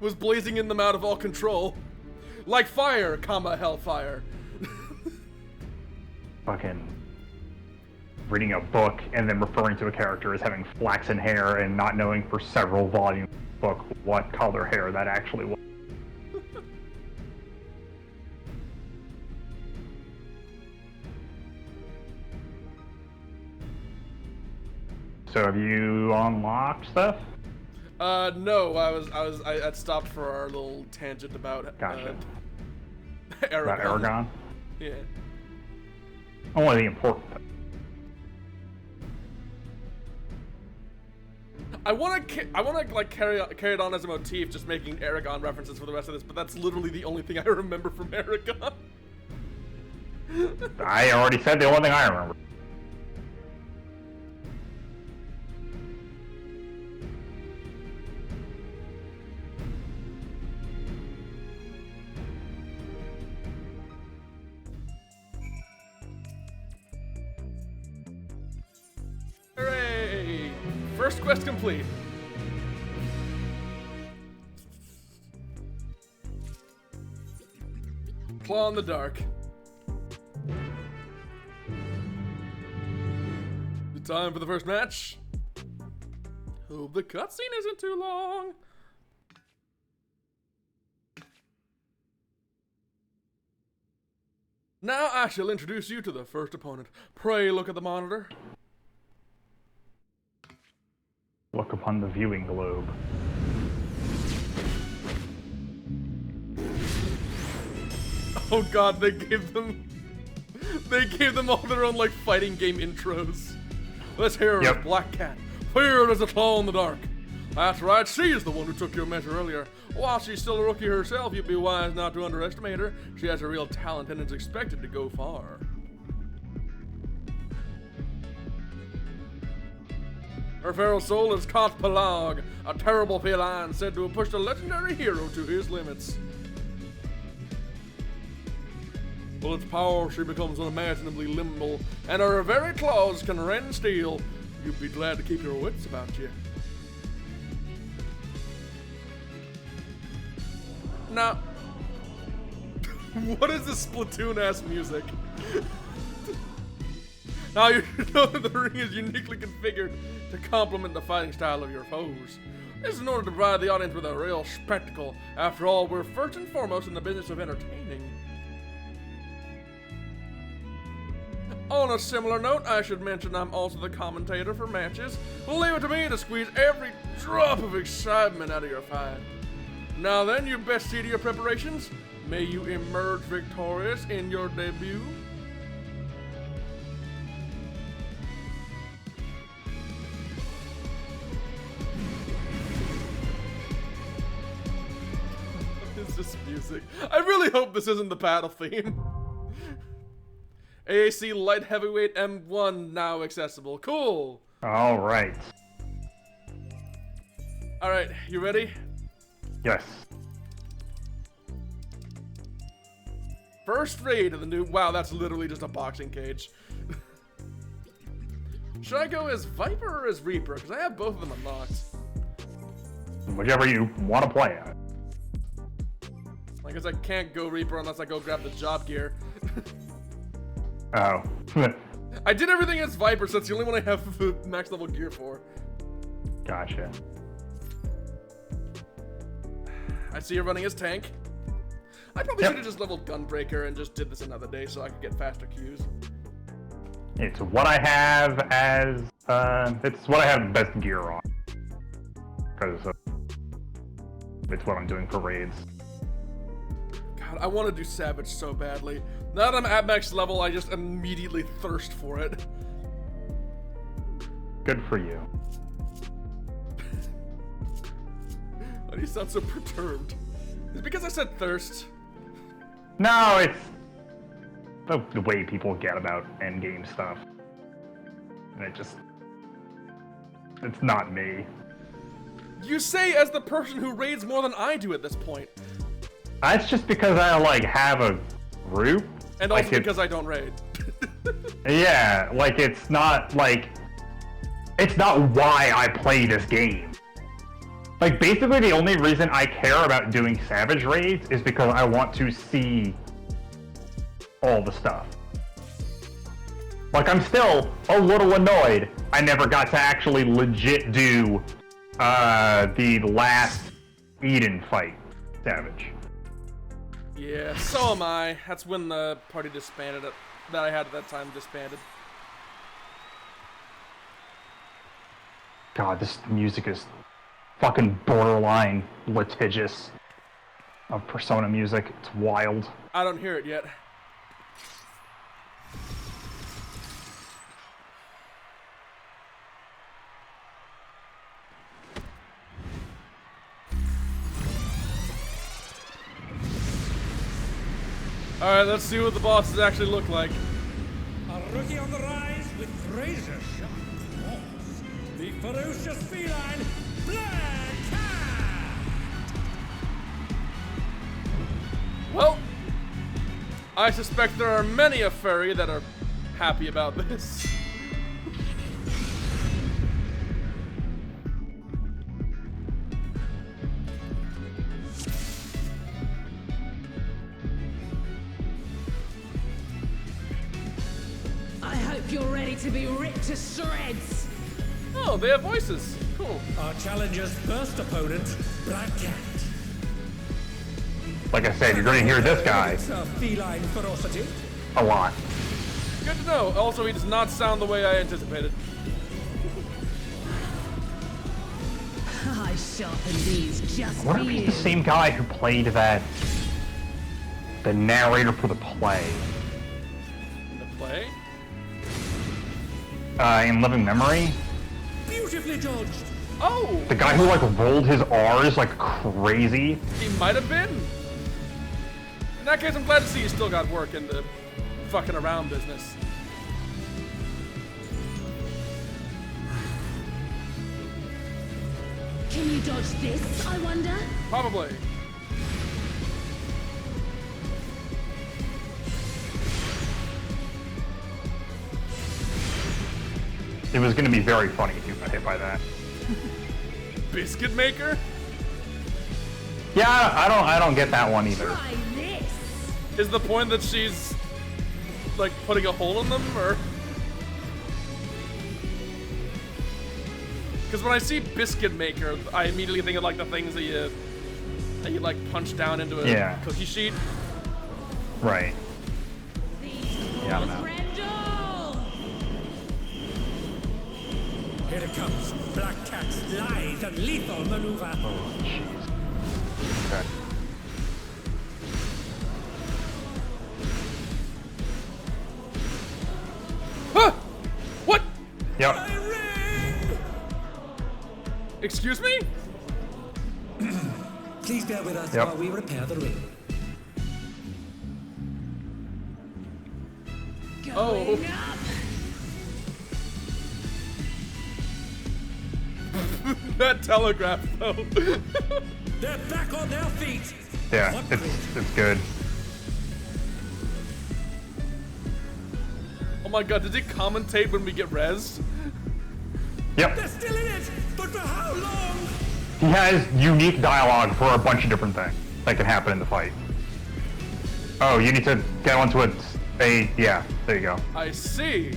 was blazing in them out of all control, like fire, hellfire. Fucking reading a book and then referring to a character as having flaxen hair and not knowing for several volumes of the book what color hair that actually was. So have you unlocked stuff? No, I had stopped for our little tangent about Gotcha. Aragon. About Aragon? Yeah. Only the important stuff. I want to like carry it on as a motif, just making Aragon references for the rest of this, but that's literally the only thing I remember from Aragon. I already said the only thing I remember. Hooray! First quest complete. Claw in the dark. The time for the first match. Hope the cutscene isn't too long. Now I shall introduce you to the first opponent. Pray look at the monitor. Look upon the viewing globe. Oh god, they gave them all their own like fighting game intros. This here is Black Cat, feared as a claw in the dark. That's right, she's the one who took your measure earlier. While she's still a rookie herself, you'd be wise not to underestimate her. She has a real talent and is expected to go far. Her feral soul is Kot Pelag, a terrible feline said to have pushed a legendary hero to his limits. With its power, she becomes unimaginably limble, and her very claws can rend steel. You'd be glad to keep your wits about you. Now, what is this Splatoon-ass music? Now you know that the ring is uniquely configured to complement the fighting style of your foes. This is in order to provide the audience with a real spectacle. After all, we're first and foremost in the business of entertaining. On a similar note, I should mention I'm also the commentator for matches. Leave it to me to squeeze every drop of excitement out of your fight. Now then, you best see to your preparations. May you emerge victorious in your debut. What is this music? I really hope this isn't the battle theme. AAC Light Heavyweight M1 now accessible. Cool. All right. All right, you ready? Yes. First raid of the new. Wow, that's literally just a boxing cage. Should I go as Viper or as Reaper? Because I have both of them unlocked. Whichever you want to play at. I guess I can't go Reaper unless I go grab the job gear. Oh. I did everything as Viper, so it's the only one I have max level gear for. Gotcha. I see you're running as tank. I probably should have just leveled Gunbreaker and just did this another day so I could get faster Qs. It's what I have as, it's what I have best gear on. Because it's what I'm doing for raids. God, I want to do Savage so badly. Now that I'm at max level, I just immediately thirst for it. Good for you. Why do you sound so perturbed? Is it because I said thirst? No, it's the way people get about endgame stuff. And it's not me. You say as the person who raids more than I do at this point. That's just because I, like, have a group. And also because I don't raid. Yeah, like, it's not why I play this game. Like, basically the only reason I care about doing Savage raids is because I want to see all the stuff. Like, I'm still a little annoyed I never got to actually legit do the last Eden fight Savage. Yeah, so am I. That's when the party disbanded that I had at that time disbanded. God, this music is fucking borderline litigious of Persona music. It's wild. I don't hear it yet. Alright, let's see what the bosses actually look like. A rookie on the rise with razor-sharp claws. The ferocious feline, Black Cat! Well, I suspect there are many a furry that are happy about this. You're ready to be ripped to shreds. Oh, they have voices. Cool. Our challenger's first opponent, Black Cat. Like I said, you're going to hear this guy. It's a feline ferocity. a lot. Good to know. Also, he does not sound the way I anticipated. I sharpened these just I for wonder if you. he's the same guy who played the narrator for the play. The play? In Living Memory. Beautifully dodged. Oh! The guy who like rolled his R's like crazy. He might have been. In that case, I'm glad to see you still got work in the fucking around business. Can you dodge this, I wonder? Probably. It was gonna be very funny if you got hit by that. Biscuit maker? Yeah, I don't get that one either. Try this. Is the point that she's like putting a hole in them, or? Because when I see biscuit maker, I immediately think of like the things that you like punch down into a cookie sheet. Right. Yeah, I don't know. Randall! Here it comes. Black Cat's lithe and lethal maneuver. Oh, jeez. Okay. Huh! What? Yep. Excuse me? Please bear with us Yep. while we repair the ring. Oh. Going up. That telegraph, though. They're back on their feet. Yeah, What it's good. Oh my god, did he commentate when we get rezzed? Yep. They're still in it, but for how long? He has unique dialogue for a bunch of different things that can happen in the fight. Oh, you need to get onto yeah, there you go. I see.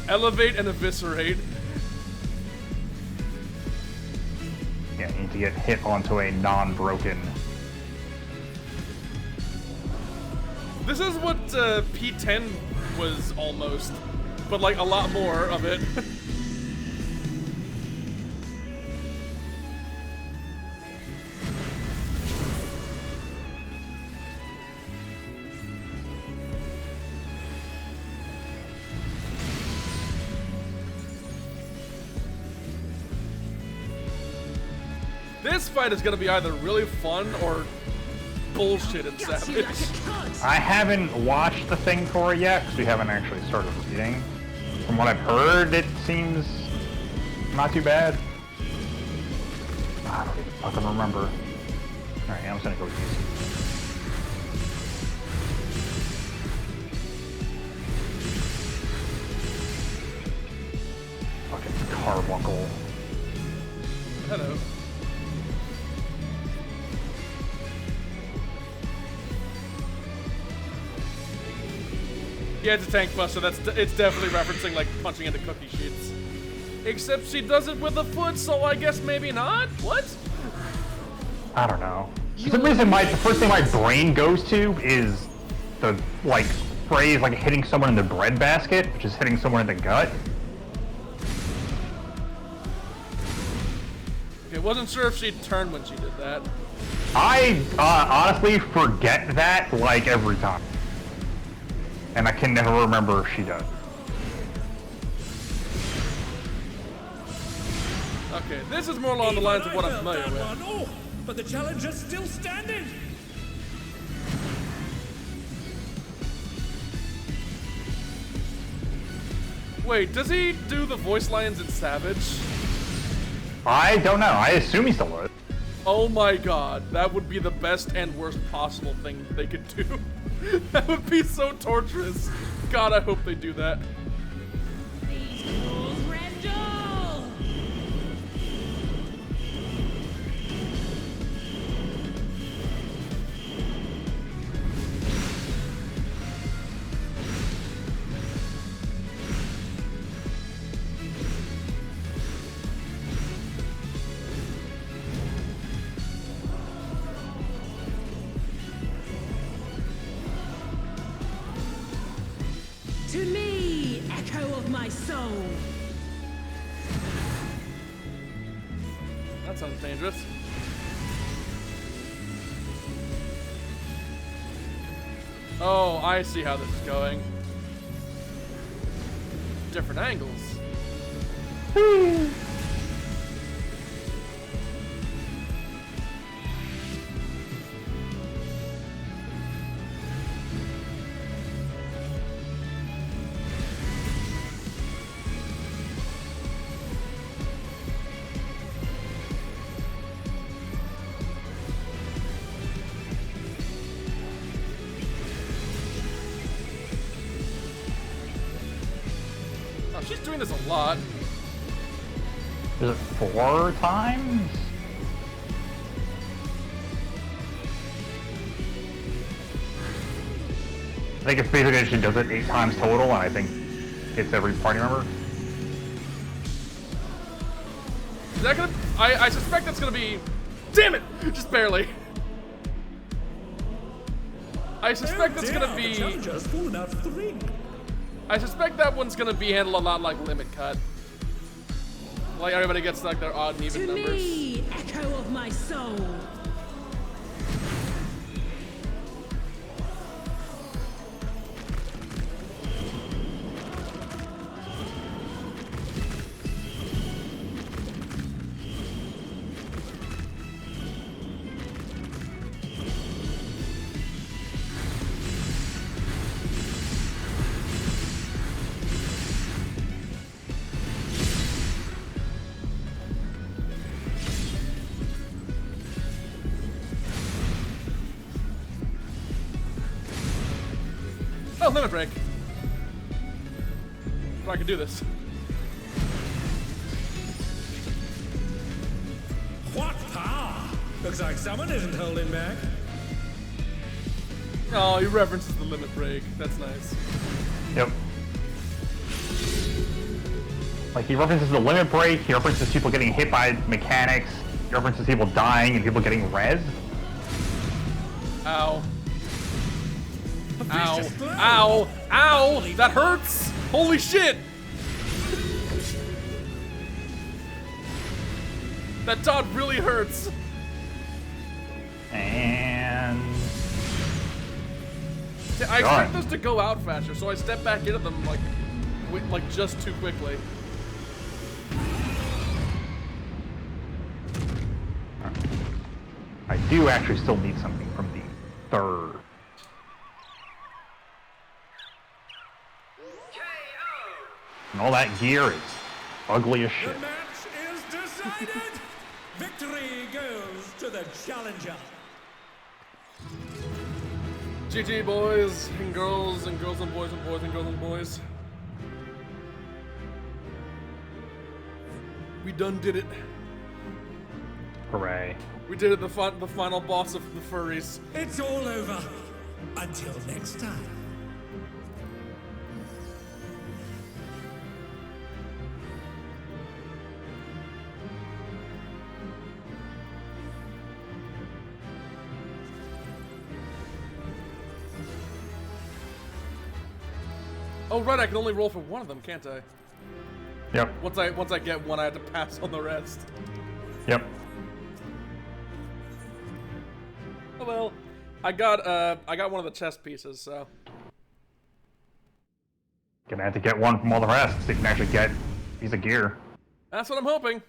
Elevate and eviscerate. Yeah, you need to get hit onto a non-broken. This is what P10 was almost, but like a lot more of it. This fight is gonna be either really fun or bullshit and Got you like savage. a cut. I haven't watched the thing for it yet because we haven't actually started reading. From what I've heard, it seems not too bad. I don't even fucking remember. Alright, I'm just gonna go with these. Fucking carbuncle. Hello. Yeah, it's a tank buster. It's definitely referencing like punching into cookie sheets. Except she does it with a foot, so I guess maybe not. What? I don't know. For some reason, the first thing my brain goes to is the like phrase like hitting someone in the breadbasket, which is hitting someone in the gut. Okay, wasn't sure if she'd turn when she did that. I honestly forget that like every time, and I can never remember if she does. Okay, this is more along the lines of what I'm familiar with. Oh, but the challenger's still standing. Wait, does he do the voice lines in Savage? I don't know. I assume he still would. Oh my god, that would be the best and worst possible thing they could do. That would be so torturous. God, I hope they do that. These fools, Randall! my soul. That sounds dangerous. Oh, I see how this is going. Different angles. Oh, she's doing this a lot. Is it 4 times? I think it's basically she does it 8 times total, and I think it's every party member. Is that gonna? I suspect that's gonna be. Damn it! Just barely. I suspect that's gonna be. Challenger's fallen out of the ring. I suspect that one's gonna be handled a lot like Limit Cut. Like everybody gets like their odd and even To numbers. me, echo of my soul. Oh, limit break. I can do this. What power! Looks like someone isn't holding back. Oh, he references the limit break. That's nice. Yep. Like, he references the limit break, he references people getting hit by mechanics, he references people dying and people getting res. Ow. A Ow. vicious blow. Ow. Ow. That hurts. Holy shit. That dot really hurts. And... I expect those to go out faster, so I step back into them like just too quickly. I do actually still need something from the third. And all that gear is ugly as The shit. match is decided. Victory goes to the challenger. GG boys and girls and girls and boys and boys and girls and boys. We done did it. Hooray. We did it, the final boss of the furries. It's all over. Until next time. Oh right, I can only roll for one of them, can't I? Yep. Once I get one, I have to pass on the rest. Yep. Oh well, I got one of the chess pieces, so. Gonna have to get one from all the rest so you can actually get a piece of gear. That's what I'm hoping.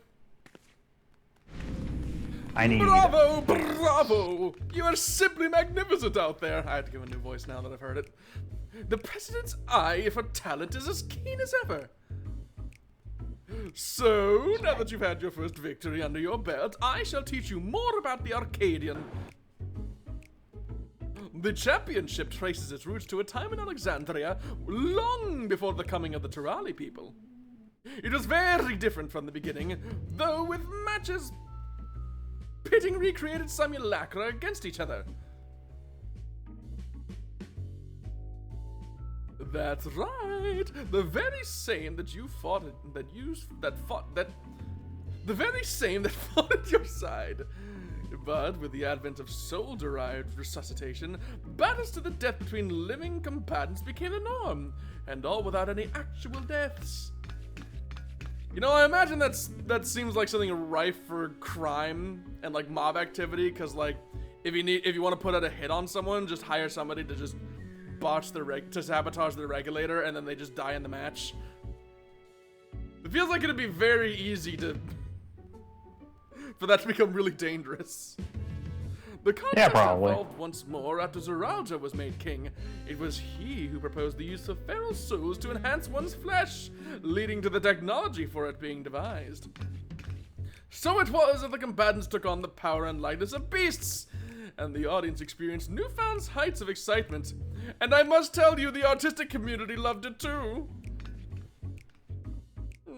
I need... Bravo, bravo! You are simply magnificent out there. I have to give a new voice now that I've heard it. The president's eye for talent is as keen as ever. So, now that you've had your first victory under your belt, I shall teach you more about the Arcadian. The championship traces its roots to a time in Alexandria long before the coming of the Turali people. It was very different from the beginning, though with matches pitting recreated simulacra against each other. That's right. The very same that you fought the very same that fought at your side. But with the advent of soul-derived resuscitation, battles to the death between living combatants became the norm, and all without any actual deaths. You know, I imagine that seems like something rife for crime and like mob activity, because like if you want to put out a hit on someone, just hire somebody to just botch to sabotage the regulator, and then they just die in the match. It feels like it'd be very easy for that to become really dangerous. The contest evolved once more after Zeralta was made king. It was he who proposed the use of feral souls to enhance one's flesh, leading to the technology for it being devised. So it was that the combatants took on the power and likeness of beasts, and the audience experienced newfound heights of excitement. And I must tell you, the artistic community loved it too.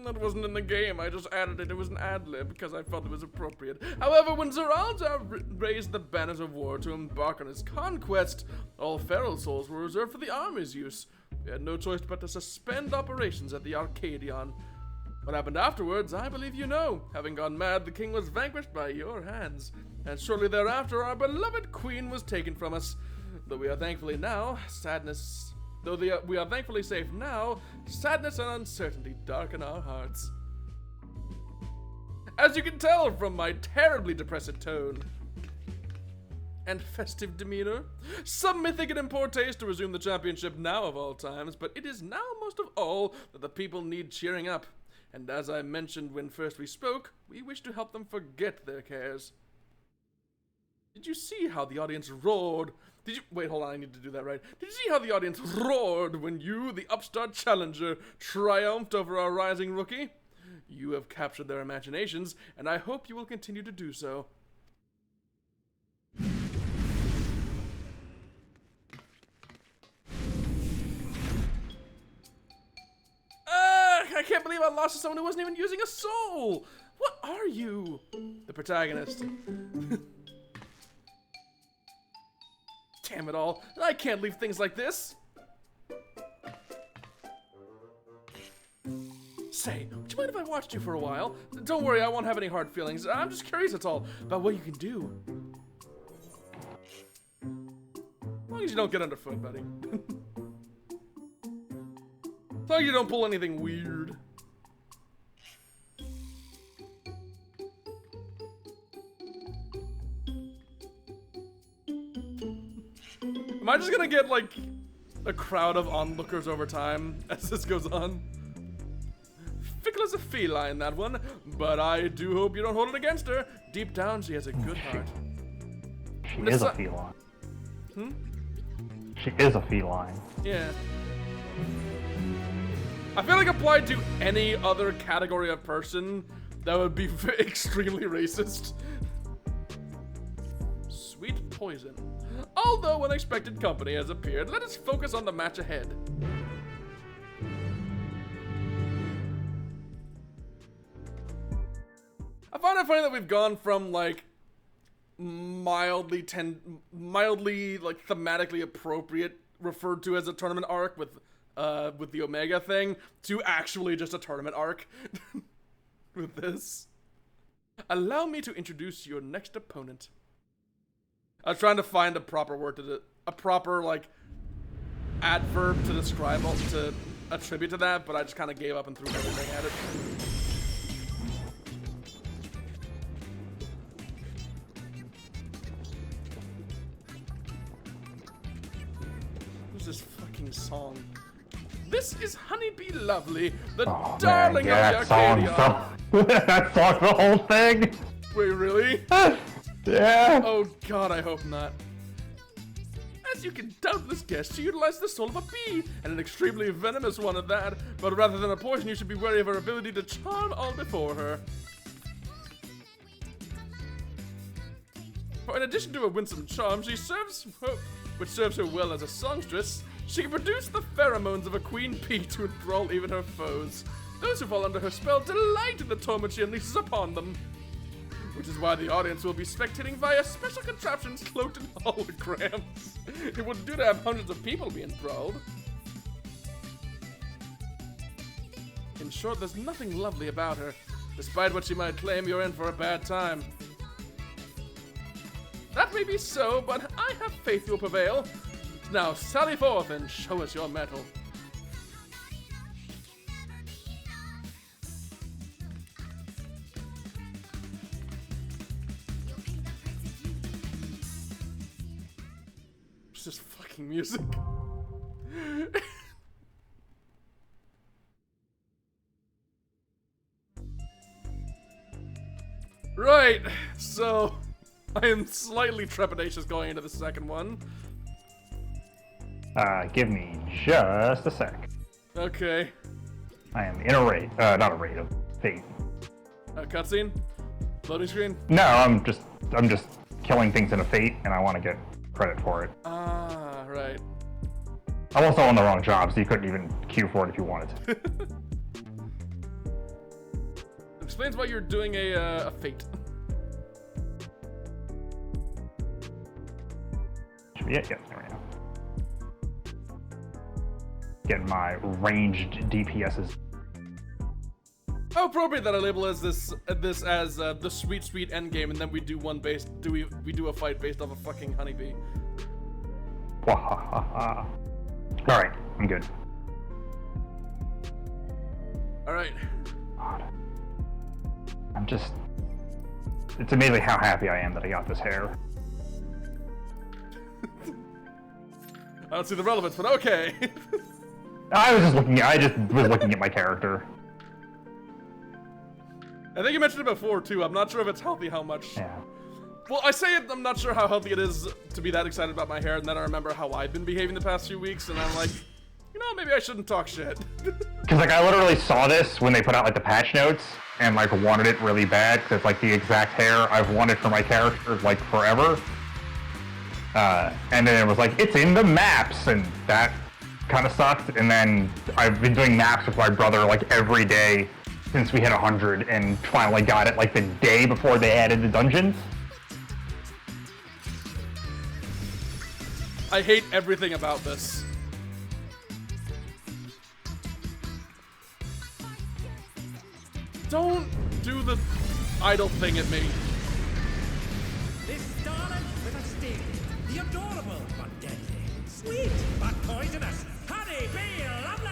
That wasn't in the game, I just added it. It was an ad-lib because I felt it was appropriate. However, when Zeralda raised the banners of war to embark on his conquest, all feral souls were reserved for the army's use. We had no choice but to suspend operations at the Arcadion. What happened afterwards, I believe you know. Having gone mad, the king was vanquished by your hands, and shortly thereafter our beloved queen was taken from us. Though we are thankfully safe now, sadness and uncertainty darken our hearts. As you can tell from my terribly depressed tone and festive demeanor, some may think it in poor taste to resume the championship now of all times, but it is now most of all that the people need cheering up. And as I mentioned when first we spoke, we wish to help them forget their cares. Did you see how the audience roared? Wait, hold on, I need to do that right. Did you see how the audience roared when you, the upstart challenger, triumphed over our rising rookie? You have captured their imaginations, and I hope you will continue to do so. I can't believe I lost to someone who wasn't even using a soul! What are you? The protagonist. Damn it all. I can't leave things like this. Say, would you mind if I watched you for a while? Don't worry, I won't have any hard feelings. I'm just curious, that's all, about what you can do. As long as you don't get underfoot, buddy. As long as you don't pull anything weird. Am I just gonna get, like, a crowd of onlookers over time as this goes on? Fickle as a feline, that one, but I do hope you don't hold it against her. Deep down, she has a good heart. She is a feline. She is a feline. Yeah. I feel like applied to any other category of person, that would be extremely racist. Sweet poison. Although unexpected company has appeared, let us focus on the match ahead. I find it funny that we've gone from like mildly like thematically appropriate, referred to as a tournament arc with the Omega thing, to actually just a tournament arc with this. Allow me to introduce your next opponent. I was trying to find a proper word a proper like adverb to describe, to attribute to that, but I just kind of gave up and threw everything at it. Who's this fucking song? This is Honeybee Lovely, the darling of the Arcadion. That song, the whole thing? Wait, really? Yeah. Oh god, I hope not. As you can doubtless guess, she utilizes the soul of a bee, and an extremely venomous one at that. But rather than a poison, you should be wary of her ability to charm all before her. For in addition to a winsome charm, which serves her well as a songstress, she can produce the pheromones of a queen bee to enthrall even her foes. Those who fall under her spell delight in the torment she unleashes upon them. Which is why the audience will be spectating via special contraptions cloaked in holograms. It would do to have hundreds of people be enthralled. In short, there's nothing lovely about her. Despite what she might claim, you're in for a bad time. That may be so, but I have faith you'll prevail. Now sally forth and show us your mettle. It's just fucking music. Right, so I am slightly trepidatious going into the second one. Give me just a sec. Okay. I am in a raid, not a raid, of fate. Cutscene? Loading screen? No, I'm just killing things in a fate, and I want to get credit for it. Ah, right. I'm also on the wrong job, so you couldn't even queue for it if you wanted to. Explains why you're doing a fate. Yeah, there we go. Getting my ranged DPSs. How appropriate that I label as this as the sweet endgame, and then we do we do a fight based off a fucking honeybee. Wahahaha. All right, I'm good. All right. God. It's amazing how happy I am that I got this hair. I don't see the relevance, but okay. I just was looking at my character. I think you mentioned it before too. I'm not sure if it's healthy how much. Yeah. Well, I say it, I'm not sure how healthy it is to be that excited about my hair, and then I remember how I've been behaving the past few weeks, and I'm like, you know, maybe I shouldn't talk shit. Cause like I literally saw this when they put out like the patch notes, and like wanted it really bad because it's like the exact hair I've wanted for my character like forever. And then it was like, it's in the maps, and that kind of sucked. And then I've been doing maps with my brother like every day since we hit 100, and finally got it like the day before they added the dungeons. I hate everything about this. Don't do the idle thing at me. This starlet with a sting, the adorable but deadly, sweet but poisonous, honey bee lovely.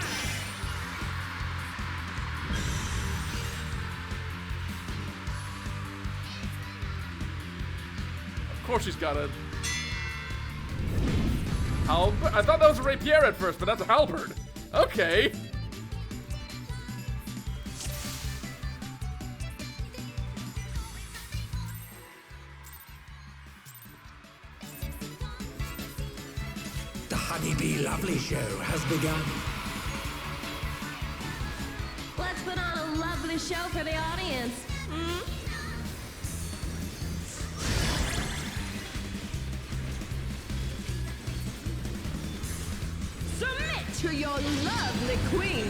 Of course she's got a halberd. I thought that was a rapier at first, but that's a halberd. Okay. The Honeybee Lovely show has begun. Let's put on a lovely show for the audience. Hmm? Submit to your lovely queen.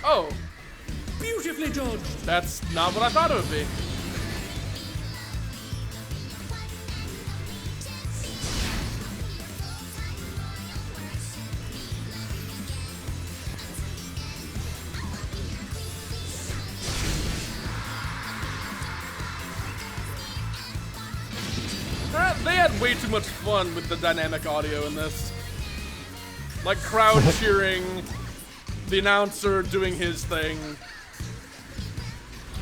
Oh, Beautifully dodged. that's not what I thought it would be. They had way too much fun with the dynamic audio in this. Like crowd cheering, the announcer doing his thing,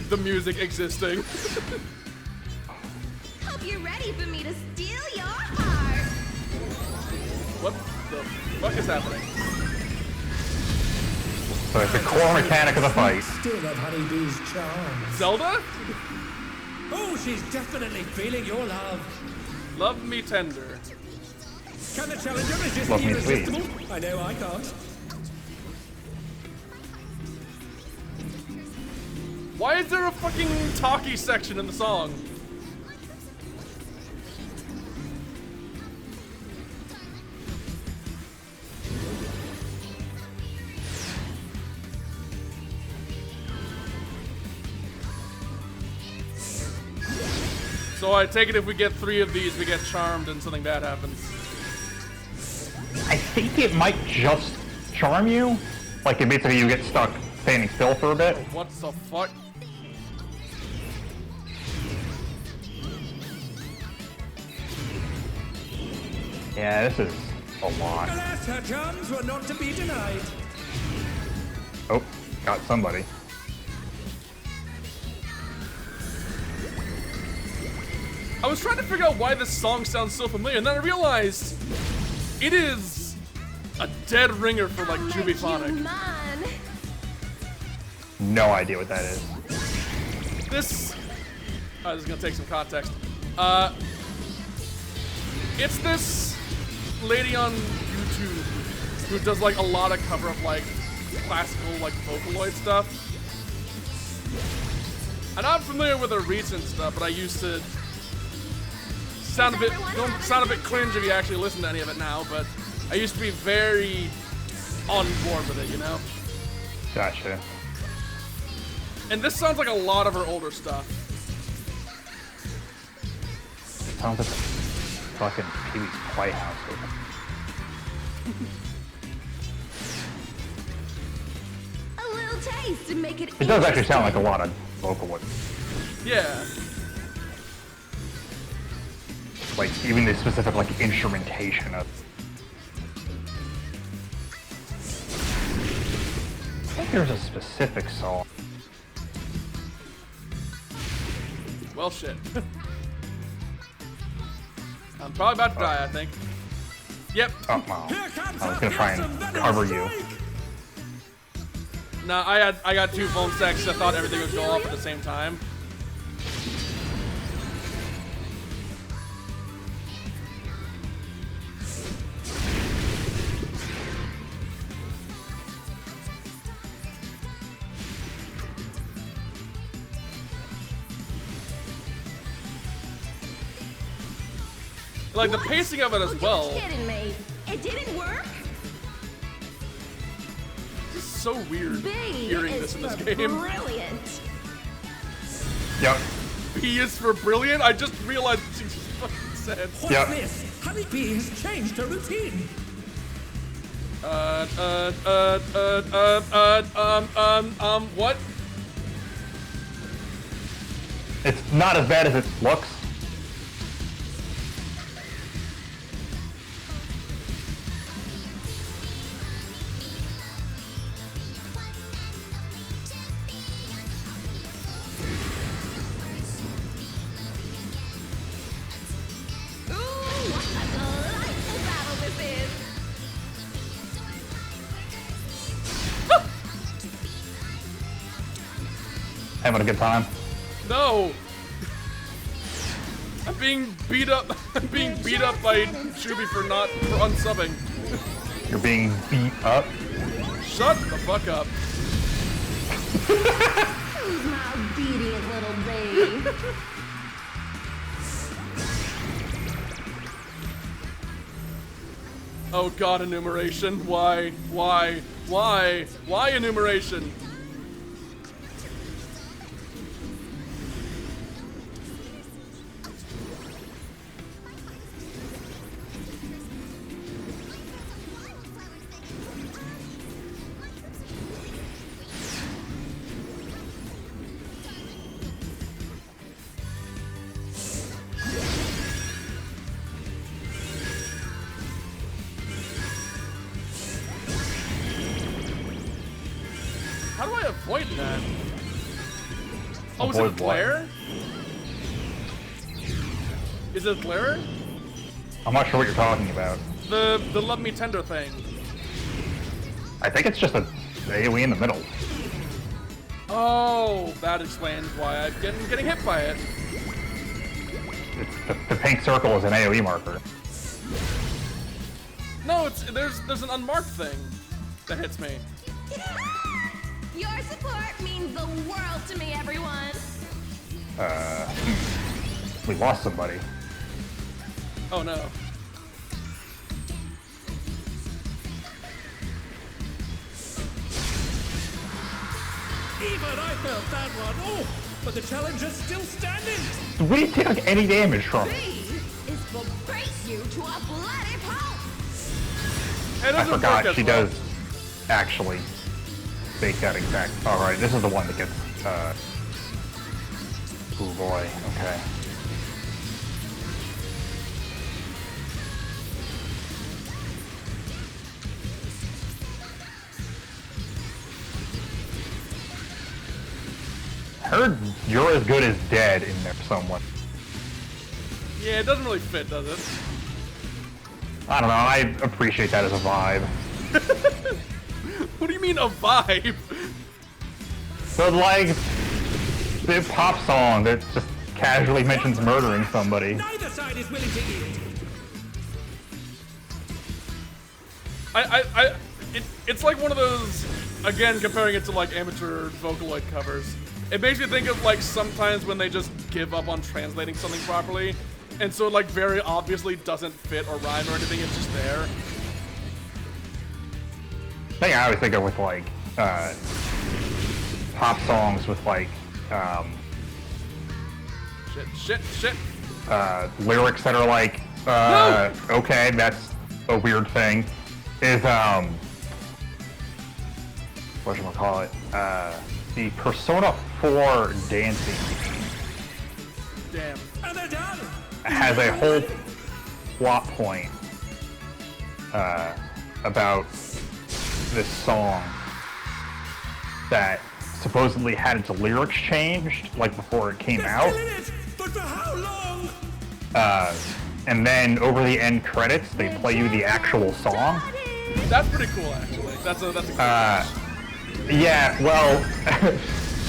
the music existing. Hope you're ready for me to steal your heart. What the fuck is happening? So it's the core mechanic of the fight. Still that honeybee's charm. Zelda? Oh, she's definitely feeling your love. Love me tender. Can the challenger resist Love the me sweet. irresistible? I know I can't. Why is there a fucking talkie section in the song? So I take it if we get 3 of these, we get charmed and something bad happens. I think it might just charm you. Like, basically you get stuck standing still for a bit. What the fuck? Yeah, this is a lot. Alas, her charms were not to be denied. Oh, got somebody. I was trying to figure out why this song sounds so familiar, and then I realized it is a dead ringer for like Jubiphonic. No idea what that is. This is gonna take some context. It's this lady on YouTube who does like a lot of cover of like classical like Vocaloid stuff. And I'm familiar with her recent stuff, but I used to sound a bit cringe if you actually listen to any of it now, but I used to be very on board with it, you know? Gotcha. And this sounds like a lot of her older stuff. Sounds like a fucking Pee-wee's Playhouse. A little taste to make it. It does actually sound like a lot of Vocaloid. Yeah. Like, even the specific, like, instrumentation of... I think there's a specific song. Well, shit. I'm probably about to die, I think. Yep. Oh, wow. I was gonna try and cover you. Nah, I got two phone stacks. I thought everything would go off at the same time. Like the pacing of it as well. You're kidding me. It didn't work? It's so weird B hearing is this in this for game. brilliant. Yep. B is for brilliant? I just realized what she just fucking said. What's Yep. this? Honeybee has changed her routine. What? It's not as bad as it looks. Ooh, what a delightful battle this is. Having a good time. No! I'm being beat up. I'm being beat up by Shubi for unsubbing. You're being beat up. Shut the fuck up. Who's my obedient little baby? Oh god, enumeration. Why? Why? Why? Why enumeration? How do I avoid that? Oh, is it a Avoid what? glare? Is it a glare? I'm not sure what you're talking about. The Love Me Tender thing. I think it's just a AoE in the middle. Oh, that explains why I'm getting hit by it. It's the pink circle is an AoE marker. No, there's an unmarked thing that hits me. Your support means the world to me, everyone. We lost somebody. Oh no. Even I felt that one. Oh, but the challenger's still standing. We didn't take like any damage from B it. is for brace you to a bloody pulp. It I doesn't work forgot as she well. does actually make that exact. Alright, this is the one that gets, oh boy, okay. heard You're As Good As Dead in there somewhere. Yeah, it doesn't really fit, does it? I don't know, I appreciate that as a vibe. What do you mean a vibe? But like, the pop song that just casually mentions murdering somebody. Neither side is willing to eat. It's like one of those, again, comparing it to like amateur Vocaloid covers. It makes me think of like sometimes when they just give up on translating something properly, and so it like very obviously doesn't fit or rhyme or anything, it's just there. Thing I always think of with like pop songs with like Shit. lyrics that are like No! okay, that's a weird thing, is whatchamacallit, the Persona 4 dancing Damn. And they're done. has a whole plot point about this song that supposedly had its lyrics changed like before it came out. Still in it, but for how long? And then over the end credits, they play you the actual song. That's pretty cool, actually. That's a cool Yeah, well,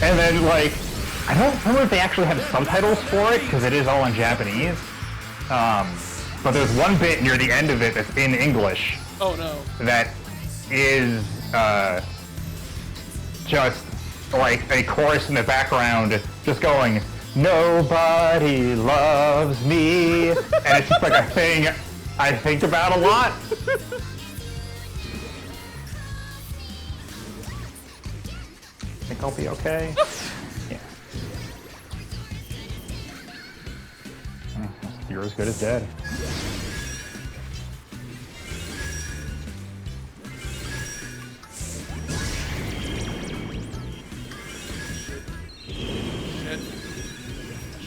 and then like, I don't remember if they actually have subtitles for it because it is all in Japanese. But there's one bit near the end of it that's in English. Oh no. That is just like a chorus in the background, just going, "Nobody loves me," and it's just like a thing I think about a lot. Think I'll be okay? Yeah. You're as good as dead.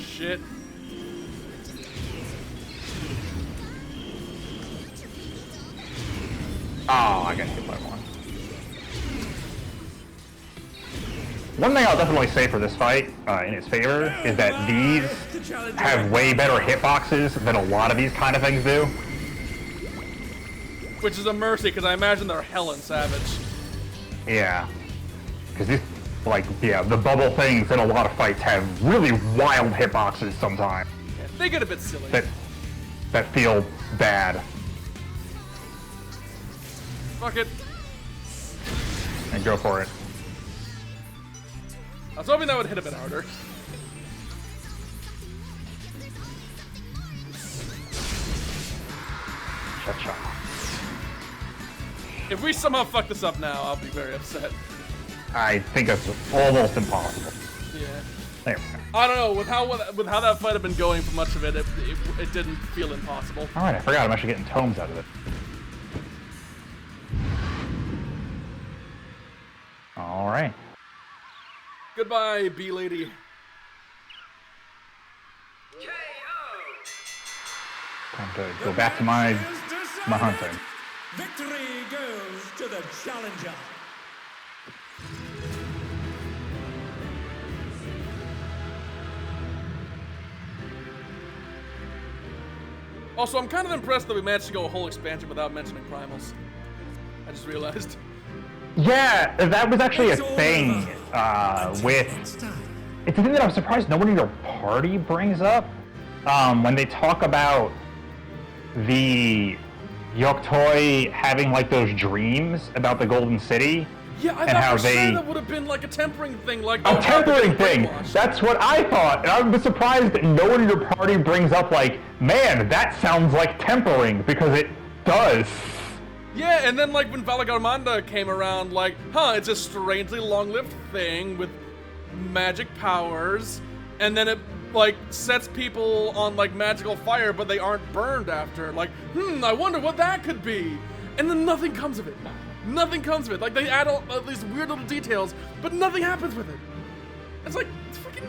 Shit. Oh, I got hit by one. One thing I'll definitely say for this fight, in its favor, is that these have way better hitboxes than a lot of these kind of things do. Which is a mercy, because I imagine they're hell and savage. Yeah. Because these, like, yeah, the bubble things in a lot of fights have really wild hitboxes sometimes. Yeah, they get a bit silly. That feel bad. Fuck it. And go for it. I was hoping that would hit a bit harder. Cha-cha. If we somehow fuck this up now, I'll be very upset. I think that's almost impossible. Yeah. There we go. I don't know, with how that fight had been going for much of it, it didn't feel impossible. Alright, I forgot I'm actually getting tomes out of it. Alright. Goodbye, B-Lady. Time to go back to my hunting. Victory goes to the challenger. Also, I'm kind of impressed that we managed to go a whole expansion without mentioning primals. I just realized. Yeah, that was actually a thing with... It's a thing that I'm surprised no one in your party brings up. When they talk about the Yoktoi having like those dreams about the Golden City. Yeah, I and thought how for sure that would have been like a tempering thing, like a tempering thing. That's what I thought, and I was surprised that no one in your party brings up like, man, that sounds like tempering, because it does. Yeah, and then like when Valagarmanda came around, like, huh, it's a strangely long-lived thing with magic powers, and then it like sets people on like magical fire, but they aren't burned after. Like, I wonder what that could be. And then nothing comes of it. Nothing comes of it. Like, they add all these weird little details, but nothing happens with it. It's like, freaking,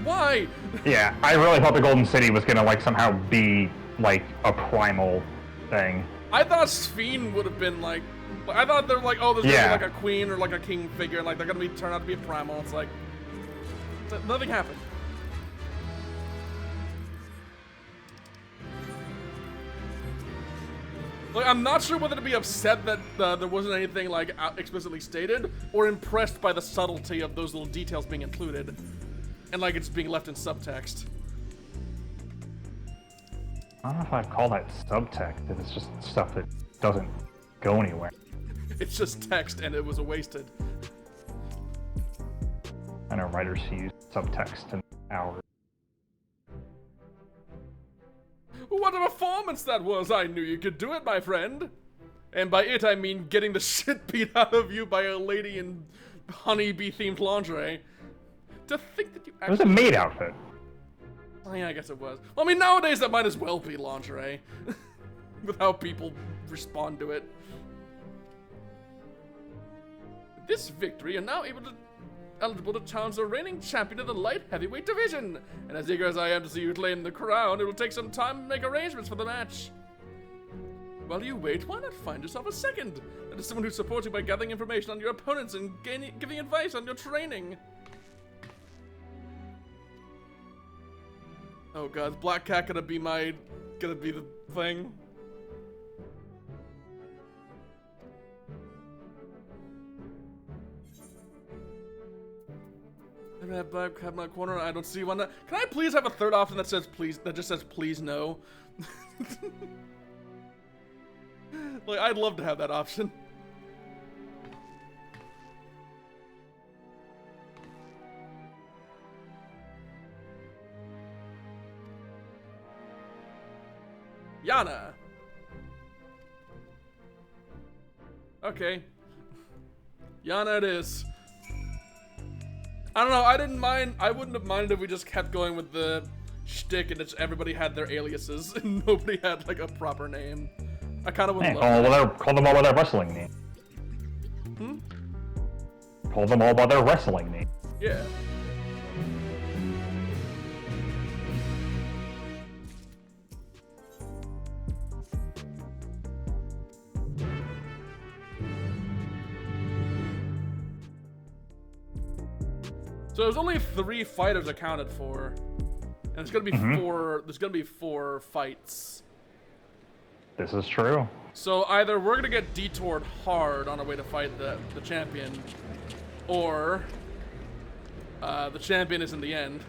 why? Yeah, I really thought the Golden City was gonna like somehow be like a primal thing. I thought Sphene would have been like, I thought they're like, oh, there's gonna be like a queen or like a king figure, and like they're gonna turn out to be a primal. It's like Nothing happened. Like, I'm not sure whether to be upset that there wasn't anything like explicitly stated, or impressed by the subtlety of those little details being included, and like it's being left in subtext. I don't know if I'd call that subtext. It's just stuff that doesn't go anywhere. It's just text, and it was wasted. I know writers who use subtext in hours. What a performance that was! I knew you could do it, my friend! And by it, I mean getting the shit beat out of you by a lady in honeybee-themed lingerie. To think that you actually... It was a maid outfit. Oh, yeah, I guess it was. Well, I mean, nowadays that might as well be lingerie. With how people respond to it. This victory, you're now eligible to challenge the reigning champion of the light heavyweight division. And as eager as I am to see you claim the crown, it will take some time to make arrangements for the match. While you wait, why not find yourself a second? That is someone who supports you by gathering information on your opponents and giving advice on your training. Oh god, is Black Cat gonna be the thing? I have Black Cat in my corner. I don't see one. Can I please have a third option that says please? That just says please no. Like, I'd love to have that option. Yana. Okay. Yana it is. I don't know, I wouldn't have minded if we just kept going with the shtick and it's everybody had their aliases and nobody had like a proper name. I kind of would love that. Call them all by their wrestling name. Call them all by their wrestling name. Yeah. So there's only 3 fighters accounted for, and it's gonna be 4. There's gonna be 4 fights. This is true. So either we're gonna get detoured hard on our way to fight the champion, or the champion is in the end.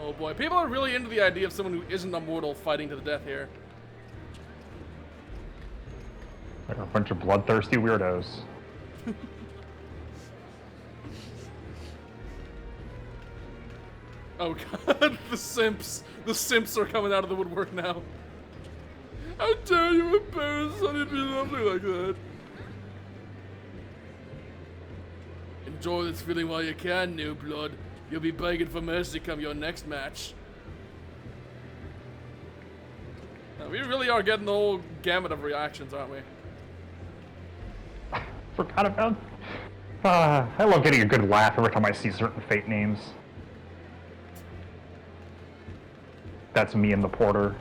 Oh boy, people are really into the idea of someone who isn't immortal fighting to the death here. They're a bunch of bloodthirsty weirdos. Oh god, the simps are coming out of the woodwork now. How dare you embarrass Sonny to be lovely like that? Enjoy this feeling while you can, new blood. You'll be begging for mercy come your next match. Now, we really are getting the whole gamut of reactions, aren't we? Forgot about. I love getting a good laugh every time I see certain fate names. That's me and the porter.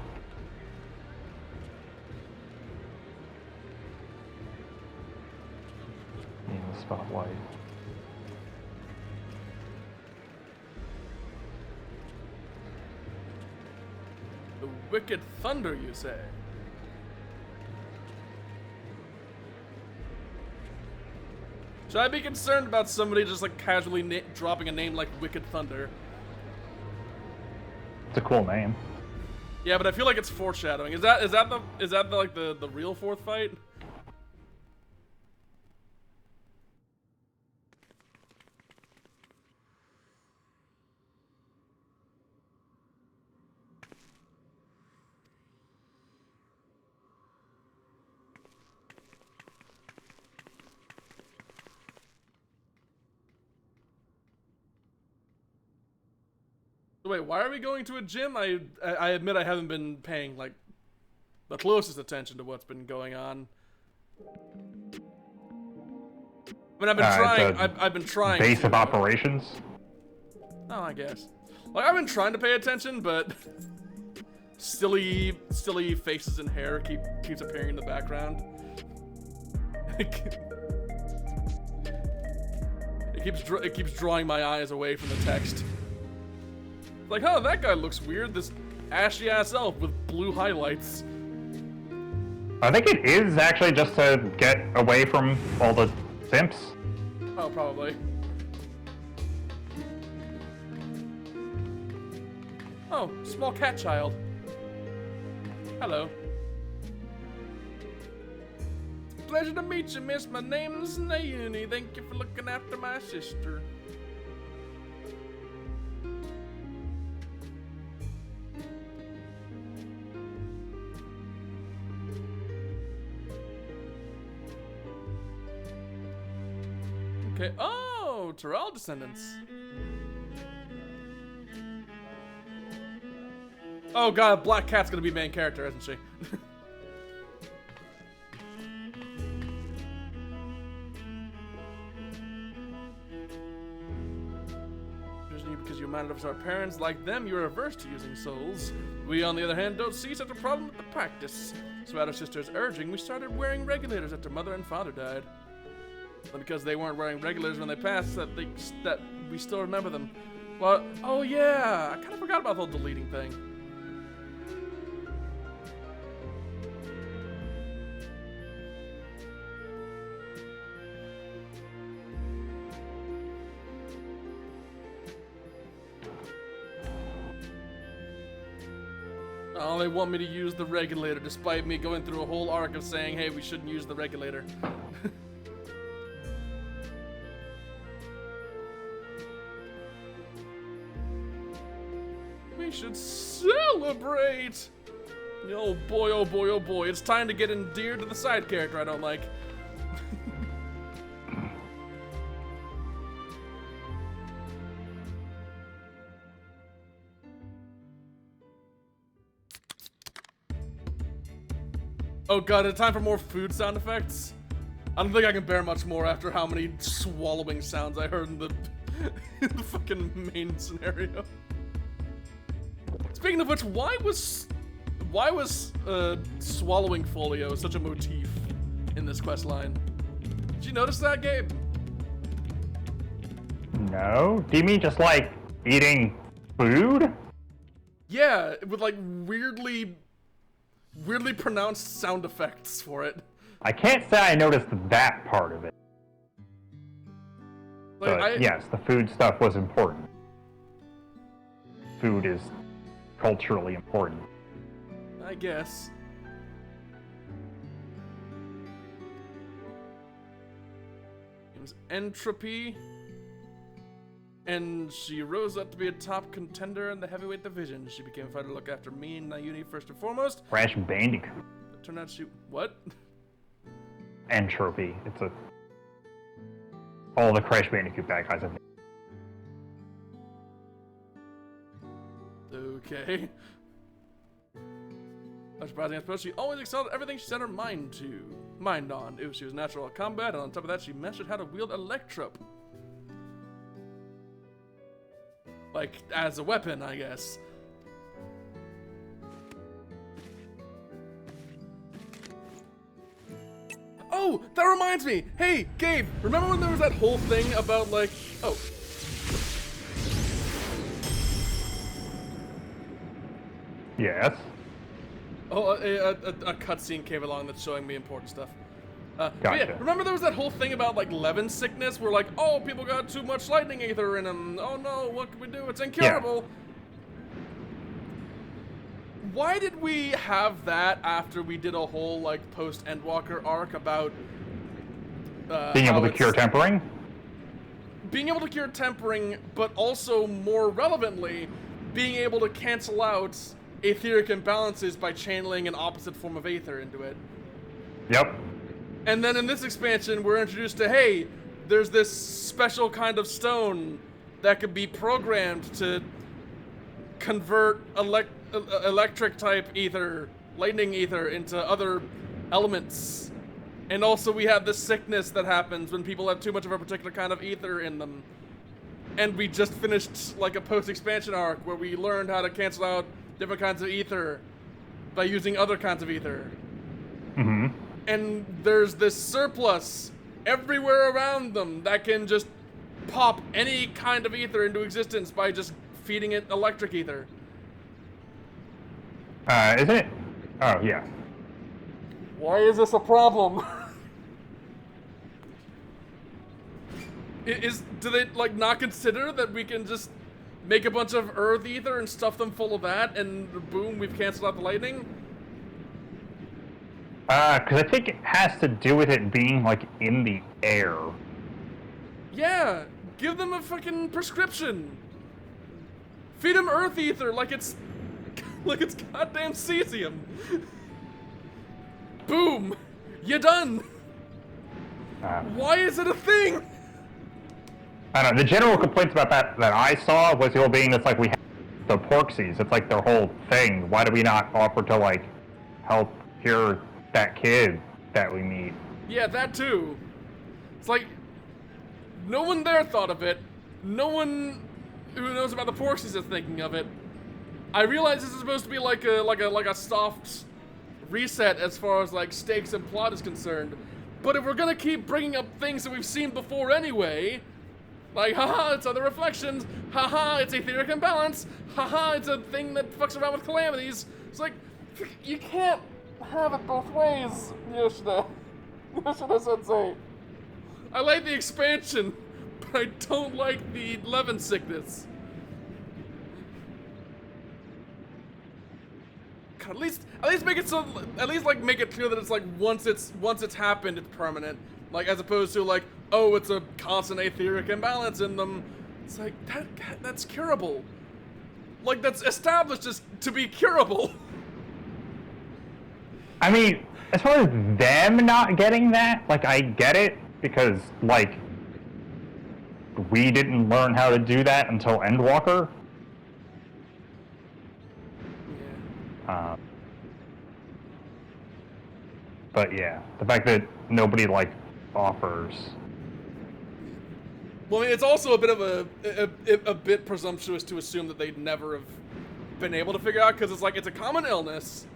Me in the spotlight. The Wicked Thunder, you say? Should I be concerned about somebody just like casually dropping a name like Wicked Thunder? It's a cool name. Yeah, but I feel like it's foreshadowing. Is that the real 4th fight? Wait, why are we going to a gym? I admit I haven't been paying like the closest attention to what's been going on. I mean, I've been trying. Base of operations. Oh, I guess. Like, I've been trying to pay attention, but silly faces and hair keeps appearing in the background. It keeps drawing my eyes away from the text. Like, oh, that guy looks weird. This ashy ass elf with blue highlights. I think it is actually just to get away from all the simps. Oh, probably. Oh, small cat child. Hello. Pleasure to meet you, miss. My name's Naomi. Thank you for looking after my sister. Okay. Oh, Terrell descendants. Oh god, Black Cat's gonna be main character, isn't she? Because you reminded us of our parents, like them, you're averse to using souls. We, on the other hand, don't see such a problem with the practice. So at our sister's urging, we started wearing regulators after mother and father died. And because they weren't wearing regulators when they passed, that we still remember them. Well, oh yeah, I kind of forgot about the whole deleting thing. Oh, they want me to use the regulator despite me going through a whole arc of saying, hey, we shouldn't use the regulator. We should celebrate! Oh boy, oh boy, oh boy. It's time to get endeared to the side character I don't like. Oh god, it's time for more food sound effects? I don't think I can bear much more after how many swallowing sounds I heard in the, in the fucking main scenario. Speaking of which, why was swallowing folio such a motif in this quest line? Did you notice that, Gabe? No? Do you mean just like eating food? Yeah, with like weirdly pronounced sound effects for it. I can't say I noticed that part of it. Like, but yes, the food stuff was important. Food is culturally important. I guess. Name's Entropy. And she rose up to be a top contender in the heavyweight division. She became a fighter to look after me and Naomi first and foremost. Crash Bandicoot. It turned out she... What? Entropy. It's a... all the Crash Bandicoot bad guys have. Okay. Not surprising, I suppose. She always excelled at everything she set her mind on. She was natural at combat, and on top of that, she mastered how to wield Electrope. Like, as a weapon, I guess. Oh, that reminds me! Hey, Gabe, remember when there was that whole thing about, like... Oh. Yes. Oh, a cutscene came along that's showing me important stuff. Gotcha. Yeah, remember there was that whole thing about, like, Levin sickness, where, like, oh, people got too much lightning ether in them. Oh, no, what can we do? It's incurable. Yeah. Why did we have that after we did a whole, like, post-Endwalker arc about... being able to cure tempering? Being able to cure tempering, but also, more relevantly, being able to cancel out etheric imbalances by channeling an opposite form of aether into it. Yep. And then in this expansion, we're introduced to, hey, there's this special kind of stone that could be programmed to convert electric type ether, lightning ether, into other elements. And also we have this sickness that happens when people have too much of a particular kind of ether in them. And we just finished like a post-expansion arc where we learned how to cancel out different kinds of ether by using other kinds of ether. Mm-hmm. And there's this surplus everywhere around them that can just pop any kind of ether into existence by just feeding it electric ether. Isn't it? Oh, yeah. Why is this a problem? Do they, like, not consider that we can just make a bunch of earth ether and stuff them full of that, and boom, we've canceled out the lightning? Because I think it has to do with it being, like, in the air. Yeah, give them a fucking prescription. Feed them earth ether like it's goddamn cesium. Boom, you done. Why is it a thing? I don't know. The general complaints about that I saw was the whole being that's like we have the Porksies. It's like their whole thing. Why do we not offer to like help cure that kid that we meet? Yeah, that too. It's like no one there thought of it. No one who knows about the Porksies is thinking of it. I realize this is supposed to be like a soft reset as far as like stakes and plot is concerned. But if we're gonna keep bringing up things that we've seen before anyway, like, haha, it's other reflections, haha, it's etheric imbalance, haha, it's a thing that fucks around with calamities, it's like, you can't have it both ways, Yoshida. Yoshida Sensei. I like the expansion, but I don't like the Lv100 sickness. God, at least make it so, at least like make it clear that it's like once it's happened, it's permanent. Like, as opposed to like, oh, it's a constant etheric imbalance in them. It's like, that's curable. Like, that's established as to be curable. I mean, as far as them not getting that, like, I get it, because, like, we didn't learn how to do that until Endwalker. Yeah. But yeah, the fact that nobody, like, offers. Well, I mean, it's also a bit of a bit presumptuous to assume that they'd never have been able to figure out, because it's like, it's a common illness,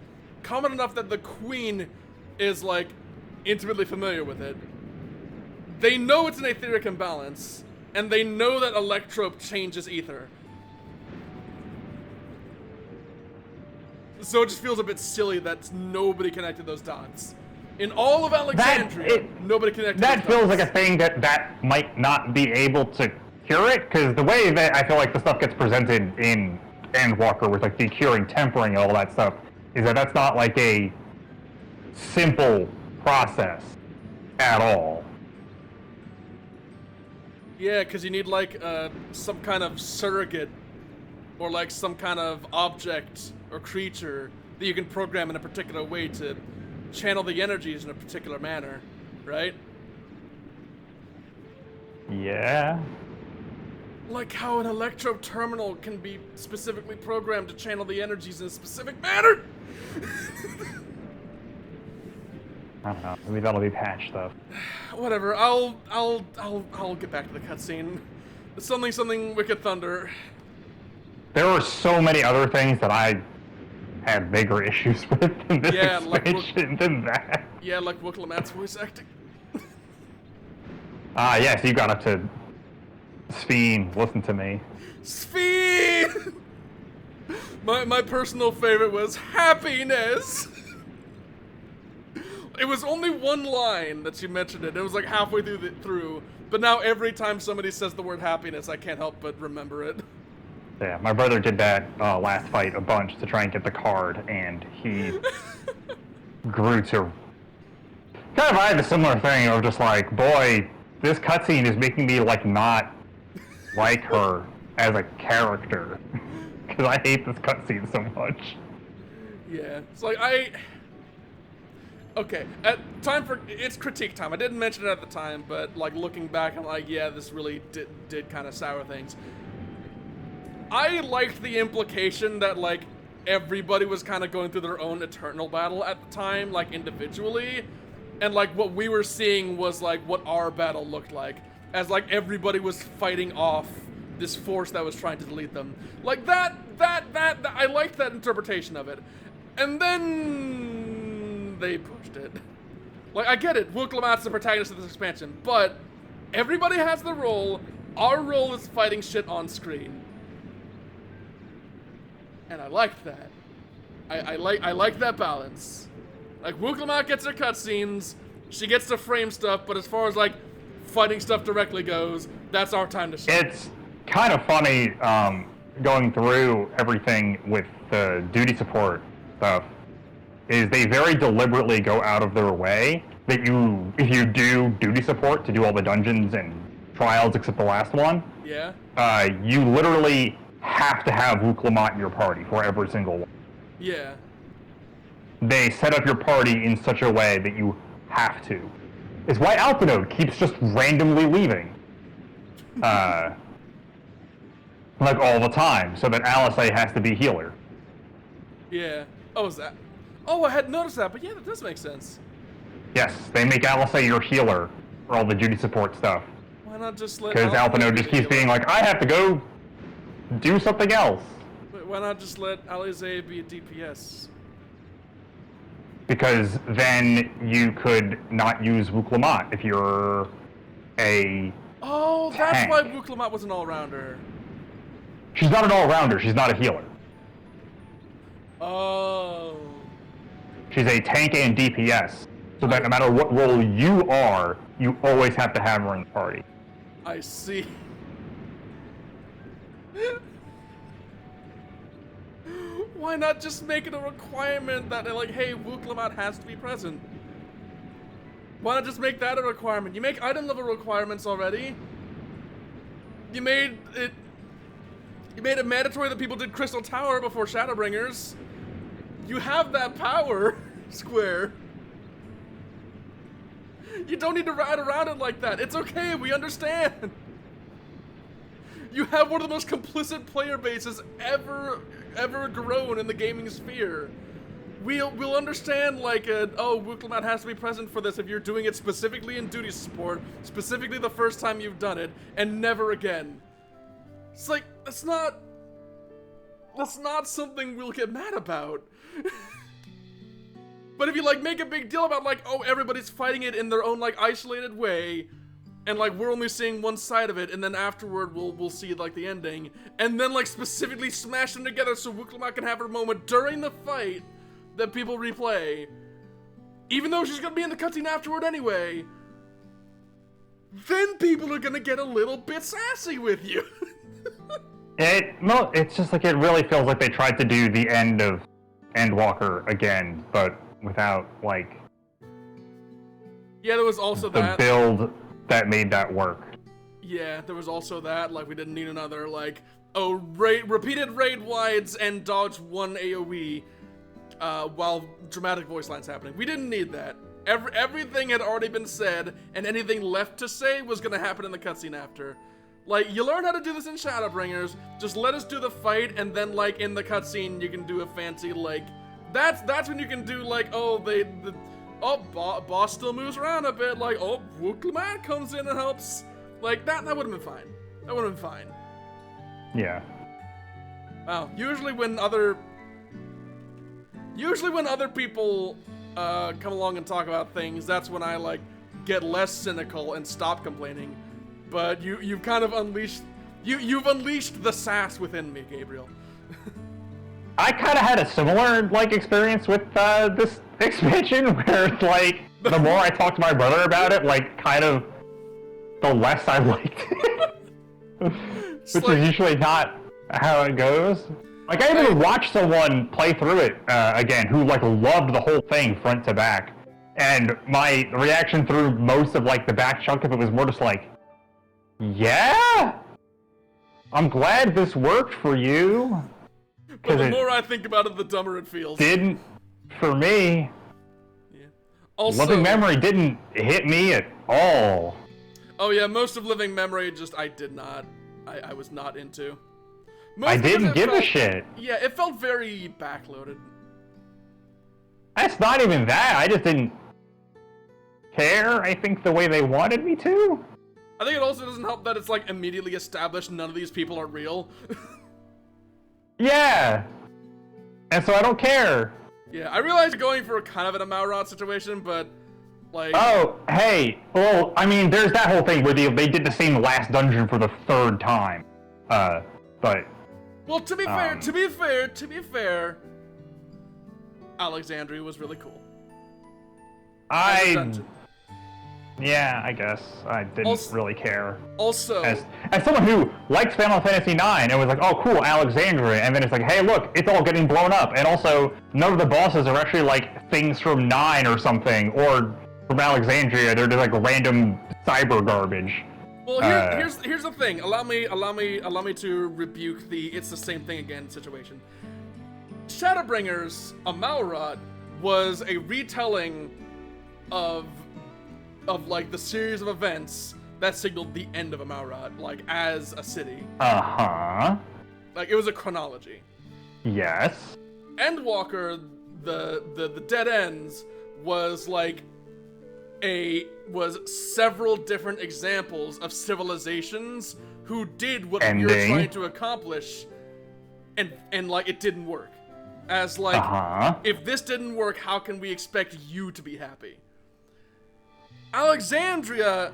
common enough that the Queen is like intimately familiar with it. They know it's an etheric imbalance, and they know that Electrope changes ether. So it just feels a bit silly that nobody connected those dots. In all of Alexandria, nobody connected those dots. That feels like a thing that might not be able to cure it, because the way that I feel like the stuff gets presented in Endwalker with like the curing, tempering, and all that stuff, is that that's not like a simple process at all. Yeah, because you need like some kind of surrogate or like some kind of object or creature that you can program in a particular way to channel the energies in a particular manner, right? Yeah. Like how an Electrope terminal can be specifically programmed to channel the energies in a specific manner. I don't know. Maybe that'll be patch stuff. Whatever. I'll get back to the cutscene. Something Wicked Thunder. There were so many other things that I had bigger issues with in this expansion than that. Yeah, like Wookalamat's voice acting. Yes, you got up to Sphene. Listen to me. Sphene! My personal favorite was happiness. It was only one line that she mentioned it. It was like halfway through. But now every time somebody says the word happiness, I can't help but remember it. Yeah, my brother did that last fight a bunch to try and get the card, and he grew to... Kind of, I had a similar thing of just like, boy, this cutscene is making me like not like her as a character. Because I hate this cutscene so much. Yeah, it's like Okay, it's critique time. I didn't mention it at the time, but like looking back, I'm like, yeah, this really did kind of sour things. I liked the implication that like everybody was kind of going through their own eternal battle at the time, like individually, and like what we were seeing was like what our battle looked like, as like everybody was fighting off this force that was trying to delete them. Like that I liked that interpretation of it. And then they pushed it. Like, I get it, Wukelamat's the protagonist of this expansion, but everybody has their role. Our role is fighting shit on screen. And I liked that. I like that balance. Like, Wukelamat gets her cutscenes, she gets to frame stuff, but as far as, like, fighting stuff directly goes, that's our time to shine. It's kind of funny going through everything with the duty support stuff. Is they very deliberately go out of their way that if you do duty support to do all the dungeons and trials except the last one, Yeah? you literally have to have Wukelamat in your party for every single one. Yeah. They set up your party in such a way that you have to. It's why Alphanode keeps just randomly leaving. Like all the time, so that Alizé has to be healer. Yeah. Oh, is that? Oh, I hadn't noticed that, but yeah, that does make sense. Yes, they make Alizé your healer for all the duty support stuff. Why not just let Because Alphanode just keeps being like, I have to go do something else. Why not just let Alizé be a DPS? Because then you could not use Wukelamat if you're a Oh, that's tank. why Wukelamat was an all-rounder. She's not an all-rounder, she's not a healer. Oh. She's a tank and DPS. So that no matter what role you are, you always have to have her in the party. I see. Why not just make it a requirement that, like, hey, Wukelamat has to be present? Why not just make that a requirement? You make item level requirements already. You made it mandatory that people did Crystal Tower before Shadowbringers. You have that power, Square. You don't need to ride around it like that. It's okay, we understand. You have one of the most complicit player bases ever grown in the gaming sphere. We'll understand, like, Wukelamat has to be present for this if you're doing it specifically in duty support, specifically the first time you've done it, and never again. It's like, that's not something we'll get mad about. But if you, like, make a big deal about, like, oh, everybody's fighting it in their own, like, isolated way, and, like, we're only seeing one side of it, and then afterward we'll see, like, the ending, and then, like, specifically smash them together so Wukelamat can have her moment during the fight that people replay, even though she's gonna be in the cutscene afterward anyway, then people are gonna get a little bit sassy with you. It's just like it really feels like they tried to do the end of Endwalker again, but without, like, Yeah, there was also the that. build that made that work. Yeah, there was also that, like, we didn't need another, like, oh, repeated raid wides and dodge one AoE, while dramatic voice lines happening. We didn't need that. Everything had already been said, and anything left to say was gonna happen in the cutscene after. Like, you learn how to do this in Shadowbringers, just let us do the fight, and then, like, in the cutscene, you can do a fancy, like, that's when you can do, like, oh, boss still moves around a bit, like, oh, Wukelamat comes in and helps. Like, that would've been fine. That would've been fine. Yeah. Wow, usually when other people, come along and talk about things, that's when I, like, get less cynical and stop complaining. But you've kind of unleashed, you've unleashed the sass within me, Gabriel. I kind of had a similar, like, experience with this expansion, where it's like, the more I talked to my brother about it, like, kind of, the less I liked it. Which is usually not how it goes. Like, I even watched someone play through it again, who, like, loved the whole thing front to back. And my reaction through most of, like, the back chunk of it was more just like, yeah? I'm glad this worked for you. But the more I think about it, the dumber it feels. Didn't for me. Yeah. Also, Living Memory didn't hit me at all. Oh yeah, most of Living Memory I was not into. I didn't give a shit. Yeah, it felt very backloaded. That's not even that. I just didn't care, I think, the way they wanted me to. I think it also doesn't help that it's, like, immediately established none of these people are real. Yeah. And so I don't care. Yeah, I realize you're going for kind of an Amalrod situation, but like. Oh, hey. Well, I mean, there's that whole thing where they did the same last dungeon for the 3rd time. But. Well, to be fair, Alexandria was really cool. Yeah, I guess I didn't really care. Also, as someone who likes Final Fantasy IX, it was like, oh, cool, Alexandria, and then it's like, hey, look, it's all getting blown up, and also none of the bosses are actually like things from 9 or something, or from Alexandria. They're just like random cyber garbage. Well, here's the thing. Allow me to rebuke the "it's the same thing again" situation. Shadowbringers Amalrod was a retelling of like the series of events that signaled the end of Amalrod, like as a city. Uh-huh. Like it was a chronology. Yes. Endwalker, the Dead Ends, was like was several different examples of civilizations who did what we were trying to accomplish, and like it didn't work. As like, if this didn't work, how can we expect you to be happy? Alexandria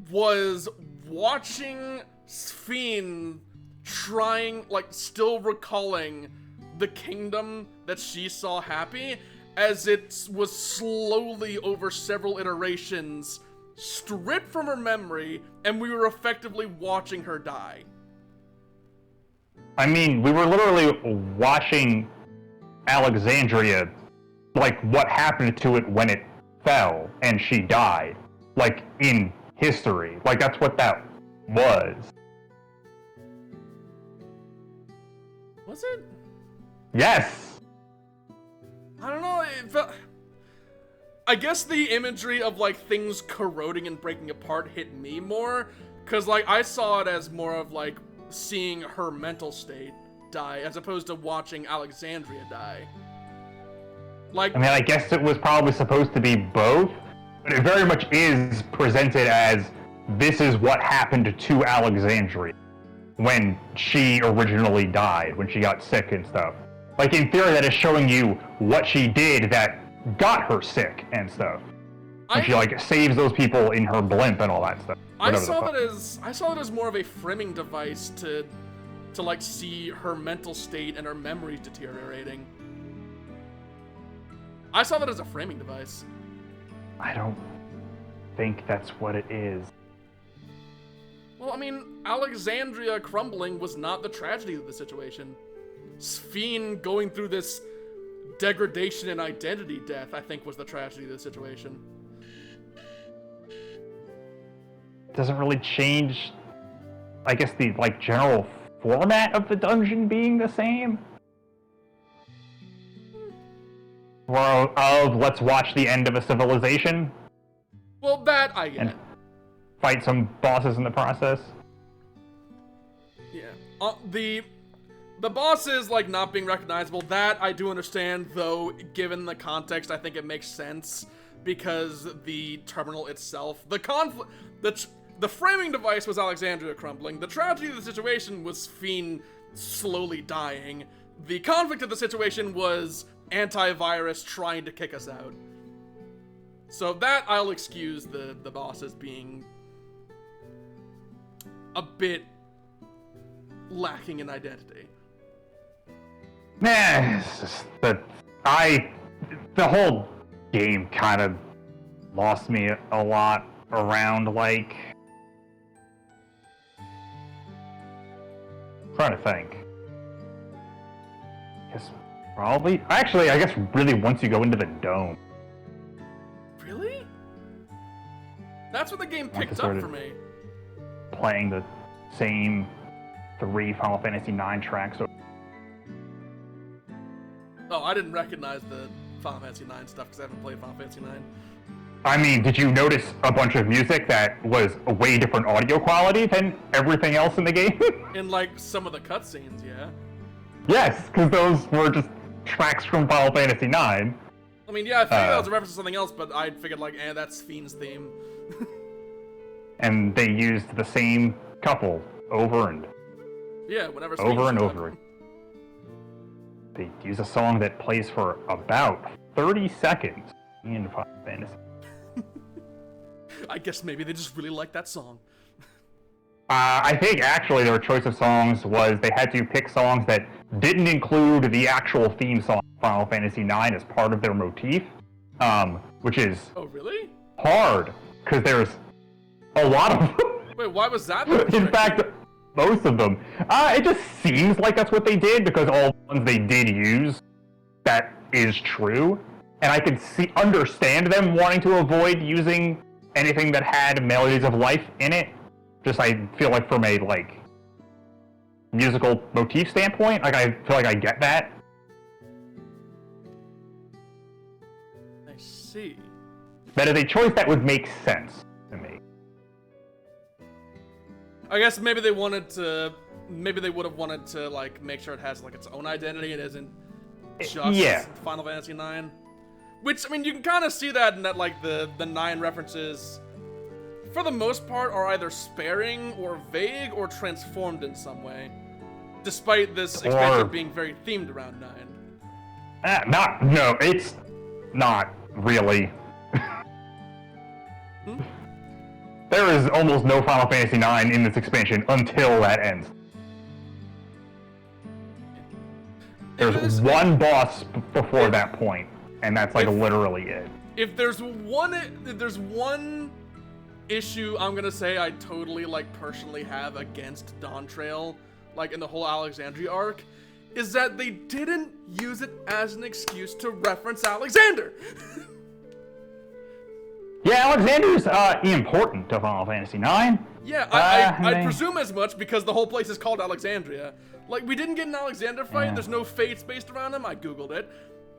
was watching Sphene trying, like, still recalling the kingdom that she saw happy, as it was slowly, over several iterations, stripped from her memory, and we were effectively watching her die. I mean, we were literally watching Alexandria, like, what happened to it when it fell and she died, like, in history. Like, that's what that was. Was it? Yes! I don't know, it felt... I guess the imagery of, like, things corroding and breaking apart hit me more, because, like, I saw it as more of, like, seeing her mental state die, as opposed to watching Alexandria die. Like, I mean, I guess it was probably supposed to be both, but it very much is presented as this is what happened to Alexandria when she originally died, when she got sick and stuff. Like, in theory, that is showing you what she did that got her sick and stuff. And she, like, saves those people in her blimp and all that stuff. I saw that as more of a framing device to like, see her mental state and her memories deteriorating. I saw that as a framing device. I don't think that's what it is. Well, I mean, Alexandria crumbling was not the tragedy of the situation. Sphene going through this degradation and identity death, I think, was the tragedy of the situation. It doesn't really change, I guess, the, like, general format of the dungeon being the same. Or of let's watch the end of a civilization. Well, that I get. And fight some bosses in the process. Yeah. The bosses, like, not being recognizable, that I do understand, though, given the context, I think it makes sense, because the terminal itself, the framing device was Alexandria crumbling, the tragedy of the situation was Sphene slowly dying, the conflict of the situation was antivirus trying to kick us out. So that I'll excuse the bosses being a bit lacking in identity. Nah, it's just that the whole game kind of lost me a lot around, like, I'm trying to think. Probably. Actually, I guess really once you go into the dome. Really? That's what the game picked up for me. Playing the same 3 Final Fantasy IX tracks. Oh, I didn't recognize the Final Fantasy IX stuff because I haven't played Final Fantasy IX. I mean, did you notice a bunch of music that was a way different audio quality than everything else in the game? In, like, some of the cutscenes, yeah. Yes, because those were just tracks from Final Fantasy IX. I mean, yeah, I figured that was a reference to something else, but I figured, like, that's Sphene's theme. And they used the same couple over and yeah, whenever over and over. they use a song that plays for about 30 seconds in Final Fantasy. I guess maybe they just really like that song. I think actually their choice of songs was they had to pick songs that didn't include the actual theme song of Final Fantasy IX as part of their motif, which is really? hard, because there's a lot of them. Wait, why was that? In fact, most of them. It just seems like that's what they did, because all the ones they did use, that is true. And I can understand them wanting to avoid using anything that had Melodies of Life in it. Just, I feel like from a, musical motif standpoint, I feel like I get that. I see. That is a choice that would make sense to me. I guess maybe they wanted to, maybe they would have wanted to, make sure it has, its own identity. It isn't just Final Fantasy IX. Which, I mean, you can kind of see that in that, the 9 references, for the most part, are either sparing or vague or transformed in some way. Despite this expansion being very themed around 9. No, it's not really. There is almost no Final Fantasy IX in this expansion until that ends. There's one boss before that point, and that's literally it. If there's one issue I'm gonna say I totally personally have against Dawntrail, in the whole Alexandria arc, is that they didn't use it as an excuse to reference Alexander. Yeah, Alexander's important to Final Fantasy IX. Yeah, I presume as much because the whole place is called Alexandria. We didn't get an Alexander fight. Yeah. There's no fates based around him. I googled it.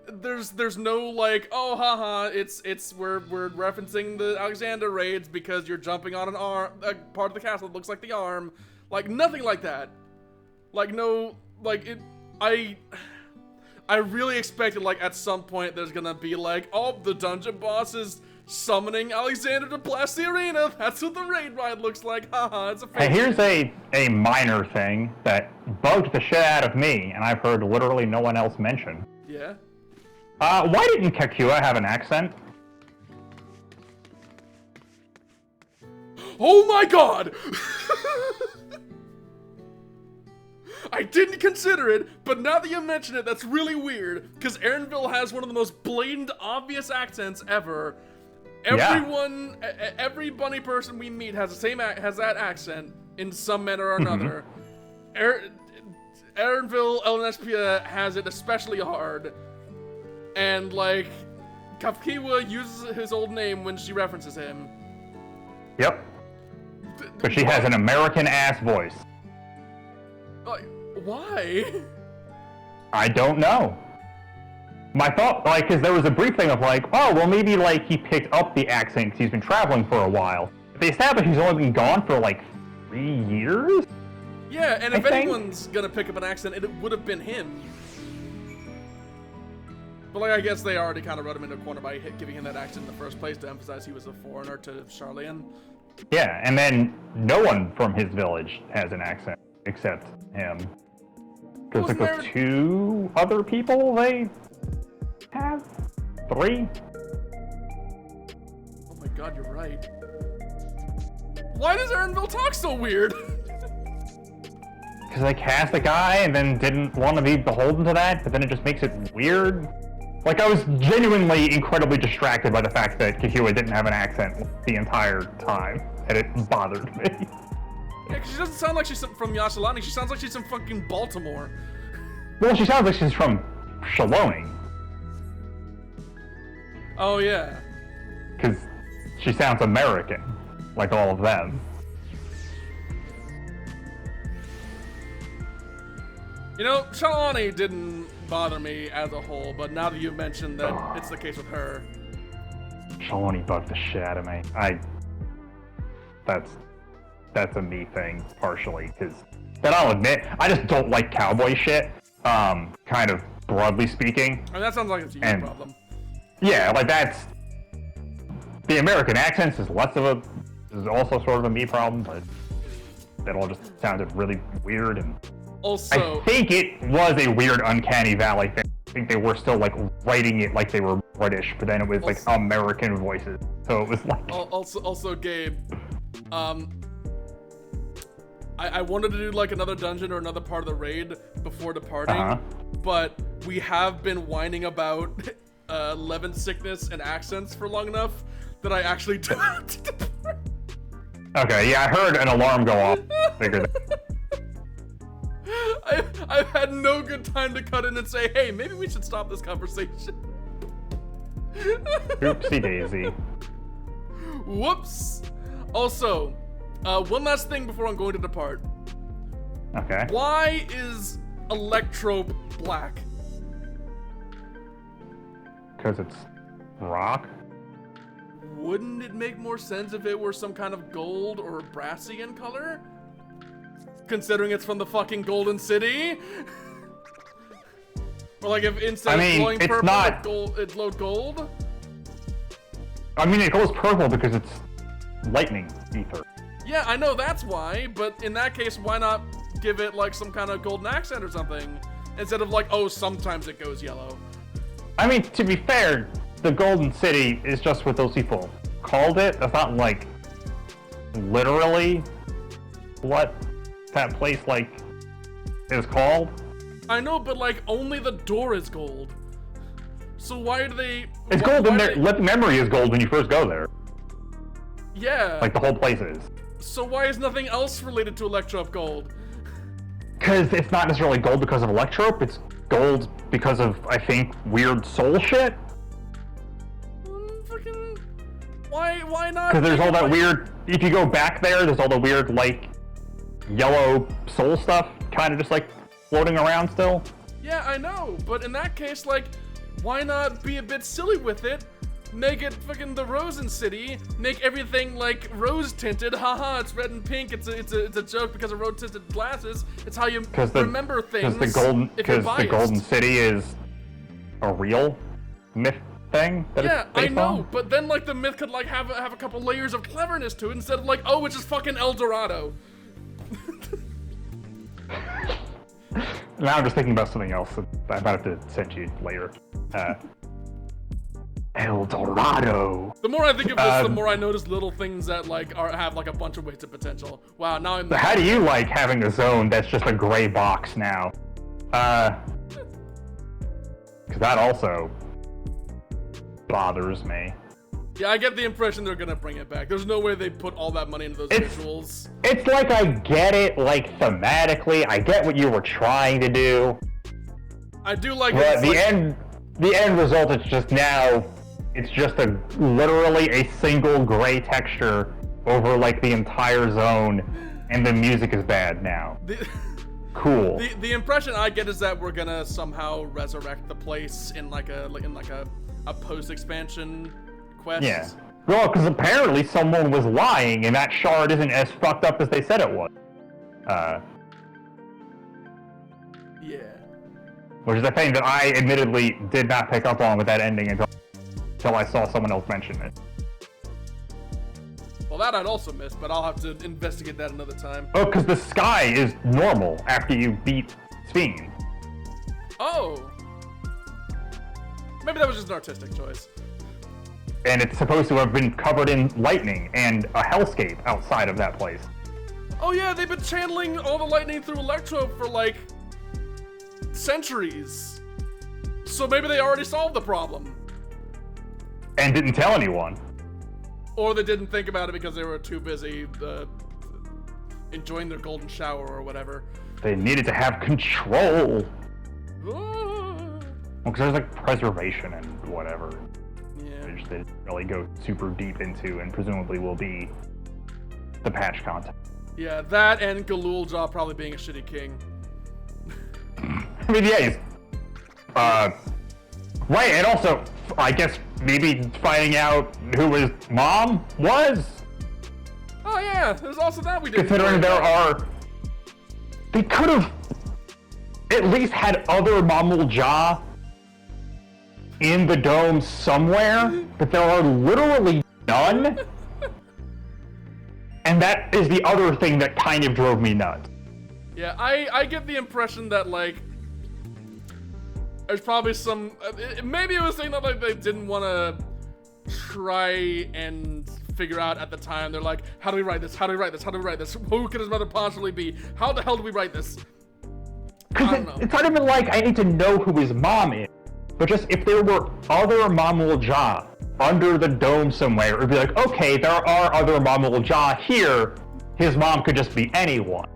There's no oh haha, it's we're referencing the Alexander raids because you're jumping on an arm, a part of the castle that looks like the arm, nothing like that. I really expected at some point there's gonna be oh, the dungeon boss is summoning Alexander to blast the arena. That's what the raid ride looks like. Haha, it's a Hey, here's a minor thing that bugged the shit out of me, and I've heard literally no one else mention. Yeah? Why didn't Kakua have an accent? Oh my god! I didn't consider it, but now that you mention it, that's really weird, because Erenville has one of the most blatant, obvious accents ever. Everyone, every bunny person we meet has that accent in some manner or another. Erenville Elnespia has it especially hard, and Kafkiwa uses his old name when she references him. Yep. But she has an American-ass voice. Why? I don't know. My thought, because there was a brief thing of oh, well, maybe, he picked up the accent because he's been traveling for a while. But they established he's only been gone for, 3 years? Yeah, and if anyone's gonna pick up an accent, it would have been him. But, I guess they already kind of wrote him into a corner by giving him that accent in the first place to emphasize he was a foreigner to Charlian. Yeah, and then no one from his village has an accent except him. Because, the 2 other people they have? 3? Oh my god, you're right. Why does Erenville talk so weird? Because they cast a guy and then didn't want to be beholden to that, but then it just makes it weird. I was genuinely incredibly distracted by the fact that Kakua didn't have an accent the entire time, and it bothered me. Yeah, because she doesn't sound like she's from Yashalani. She sounds like she's from fucking Baltimore. Well, she sounds like she's from Shaloni. Oh, yeah. Because she sounds American, like all of them. You know, Shalani didn't bother me as a whole, but now that you've mentioned that it's the case with her. Shalani bugged the shit out of me. That's a me thing, partially, because I'll admit, I just don't like cowboy shit, kind of broadly speaking. I mean, that sounds like it's a you problem. Yeah, that's... The American accents is also sort of a me problem, but that all just sounded really weird and Also, I think it was a weird Uncanny Valley thing. I think they were still like writing it like they were British, but then it was like American voices. So it was like. Also, Gabe. I wanted to do like another dungeon or another part of the raid before departing, but we have been whining about Levin sickness and accents for long enough that I actually do have to depart. Okay, yeah, I heard an alarm go off. Figured that. I've had no good time to cut in and say, hey, maybe we should stop this conversation. Oopsie daisy. Whoops. Also, one last thing before I'm going to depart. Okay. Why is Electrope black? Because it's rock? Wouldn't it make more sense if it were some kind of gold or brassy in color? Considering it's from the fucking Golden City? Or like if instead of glowing purple, not... it glowed gold? I mean, it goes purple because it's lightning ether. Yeah, I know that's why, but in that case, why not give it like some kind of golden accent or something? Instead of like, oh, sometimes it goes yellow. I mean, to be fair, the Golden City is just what those people called it. That's not like literally what that place like is called. I know, but like only the door is gold. So why do they? It's gold in there. Memory is gold when you first go there. Yeah. Like the whole place is. So why is nothing else related to Electrope gold? Because it's not necessarily gold because of Electrope. It's gold because of, I think, weird soul shit. Fucking. Why not? Because there's all that weird. If you go back there's all the weird like yellow soul stuff, kind of just like floating around still. Yeah, I know, but in that case, like, why not be a bit silly with it? Make it fucking the Rosen City. Make everything like rose tinted. Haha, it's red and pink. It's a joke because of rose tinted glasses. It's how you remember things. Because the Golden City is a real myth thing. Yeah, I know, but then like the myth could like have a couple layers of cleverness to it instead of like, oh, it's just fucking El Dorado. Now I'm just thinking about something else that I'm about to send you later. El Dorado. The more I think of this, the more I notice little things that like have like a bunch of wasted potential. Wow, now I'm. So how do you like having a zone that's just a gray box now? Because that also bothers me. Yeah, I get the impression they're gonna bring it back. There's no way they put all that money into those visuals. It's like I get it, like thematically. I get what you were trying to do. I do like. But the end result is just now. It's just literally a single gray texture over like the entire zone, and the music is bad now. Cool. The impression I get is that we're gonna somehow resurrect the place in like a post expansion quest. Yeah. Well, because apparently someone was lying, and that shard isn't as fucked up as they said it was. Yeah. Which is a thing that I admittedly did not pick up on with that ending until I saw someone else mention it. Well, that I'd also missed, but I'll have to investigate that another time. Oh, because the sky is normal after you beat Sphene. Oh. Maybe that was just an artistic choice. And it's supposed to have been covered in lightning and a hellscape outside of that place. Oh yeah, they've been channeling all the lightning through Electrope for like centuries. So maybe they already solved the problem. And didn't tell anyone. Or they didn't think about it because they were too busy enjoying their golden shower or whatever. They needed to have control. Ah. Well, because there's like preservation and whatever. Yeah. Which they didn't really go super deep into, and presumably will be the patch content. Yeah, that and Galuljaw probably being a shitty king. I mean, yeah, right, and also, I guess maybe finding out who his mom was. Oh yeah, there's also that we did. Considering they could have at least had other Mamul-Ja in the dome somewhere, but there are literally none. And that is the other thing that kind of drove me nuts. Yeah, I get the impression that, like, there's probably some, maybe it was saying that, like, they didn't want to try and figure out at the time. They're like, how do we write this? How do we write this? How do we write this? Who could his mother possibly be? How the hell do we write this? I don't know. It's not even like I need to know who his mom is, but just if there were other Mamul Ja under the dome somewhere, it would be like, okay, there are other Mamul Ja here. His mom could just be anyone.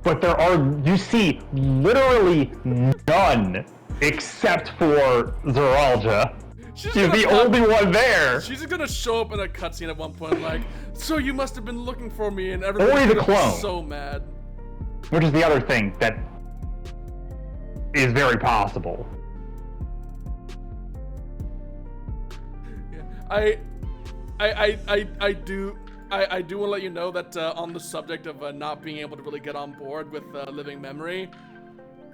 But there are, you see, literally none except for Zeralja. She's the only one there. She's gonna show up in a cutscene at one point, like, so you must have been looking for me, and everyone's Only the gonna be clone. so mad. Which is the other thing that is very possible. Yeah. I do want to let you know that on the subject of not being able to really get on board with Living Memory,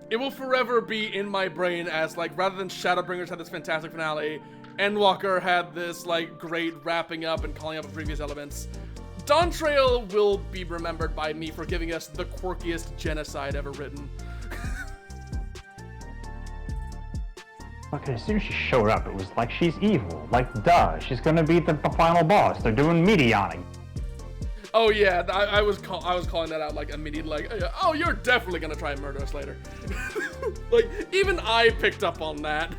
it will forever be in my brain as, like, rather than Shadowbringers had this fantastic finale, Endwalker had this, like, great wrapping up and calling up of previous elements, Dawntrail will be remembered by me for giving us the quirkiest genocide ever written. Okay, as soon as she showed up, it was like she's evil. Like, duh, she's gonna be the final boss. They're doing meteoning. Oh yeah, I was calling that out, like, immediately, like, oh, you're definitely gonna try and murder us later. Like, even I picked up on that.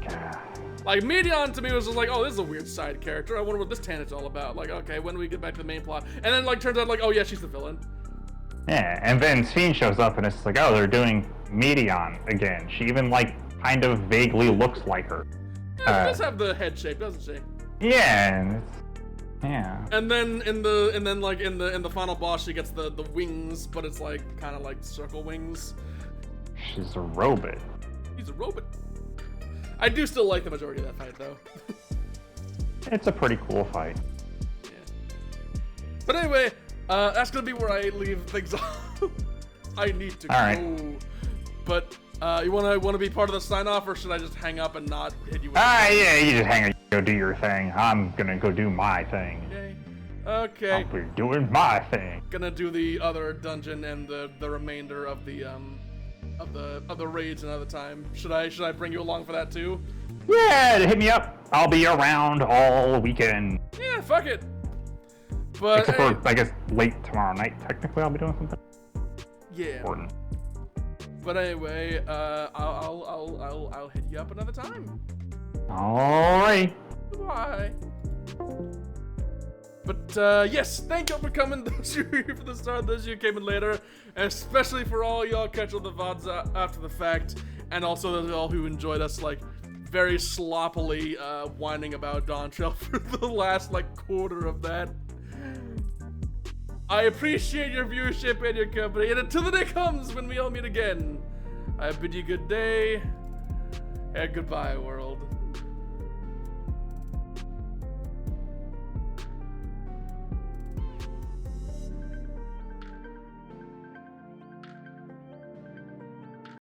God. Like, Meteon to me was just like, oh, this is a weird side character. I wonder what this tangent's all about. Like, okay, when do we get back to the main plot? And then, like, turns out, like, oh yeah, she's the villain. Yeah, and then Sphene shows up and it's like, oh, they're doing Meteon again. She even, like, kind of vaguely looks like her. Yeah, she does have the head shape, doesn't she? Yeah, and it's, yeah. And then in the final boss, she gets the wings, but it's like kind of like circle wings. She's a robot. He's a robot. I do still like the majority of that fight, though. It's a pretty cool fight. Yeah. But anyway, that's gonna be where I leave things off. I need to go. Right. But you wanna be part of the sign off, or should I just hang up and not hit you with Yeah, you just hang out, go do your thing. I'm gonna go do my thing. Okay. Okay. I'll be doing my thing. Gonna do the other dungeon and the remainder of the raids another time. Should I bring you along for that too? Yeah, hit me up. I'll be around all weekend. Yeah, fuck it. But Except for, I guess, late tomorrow night. Technically, I'll be doing something yeah. important. But anyway, I'll hit you up another time. All right. Bye. But yes, thank y'all for coming. Those who were here for the start, those who came in later, and especially for all y'all catching the VODs after the fact, and also those all who enjoyed us, like, very sloppily whining about Dawntrail for the last, like, quarter of that. I appreciate your viewership and your company, and until the day comes when we all meet again, I bid you good day, and goodbye, world.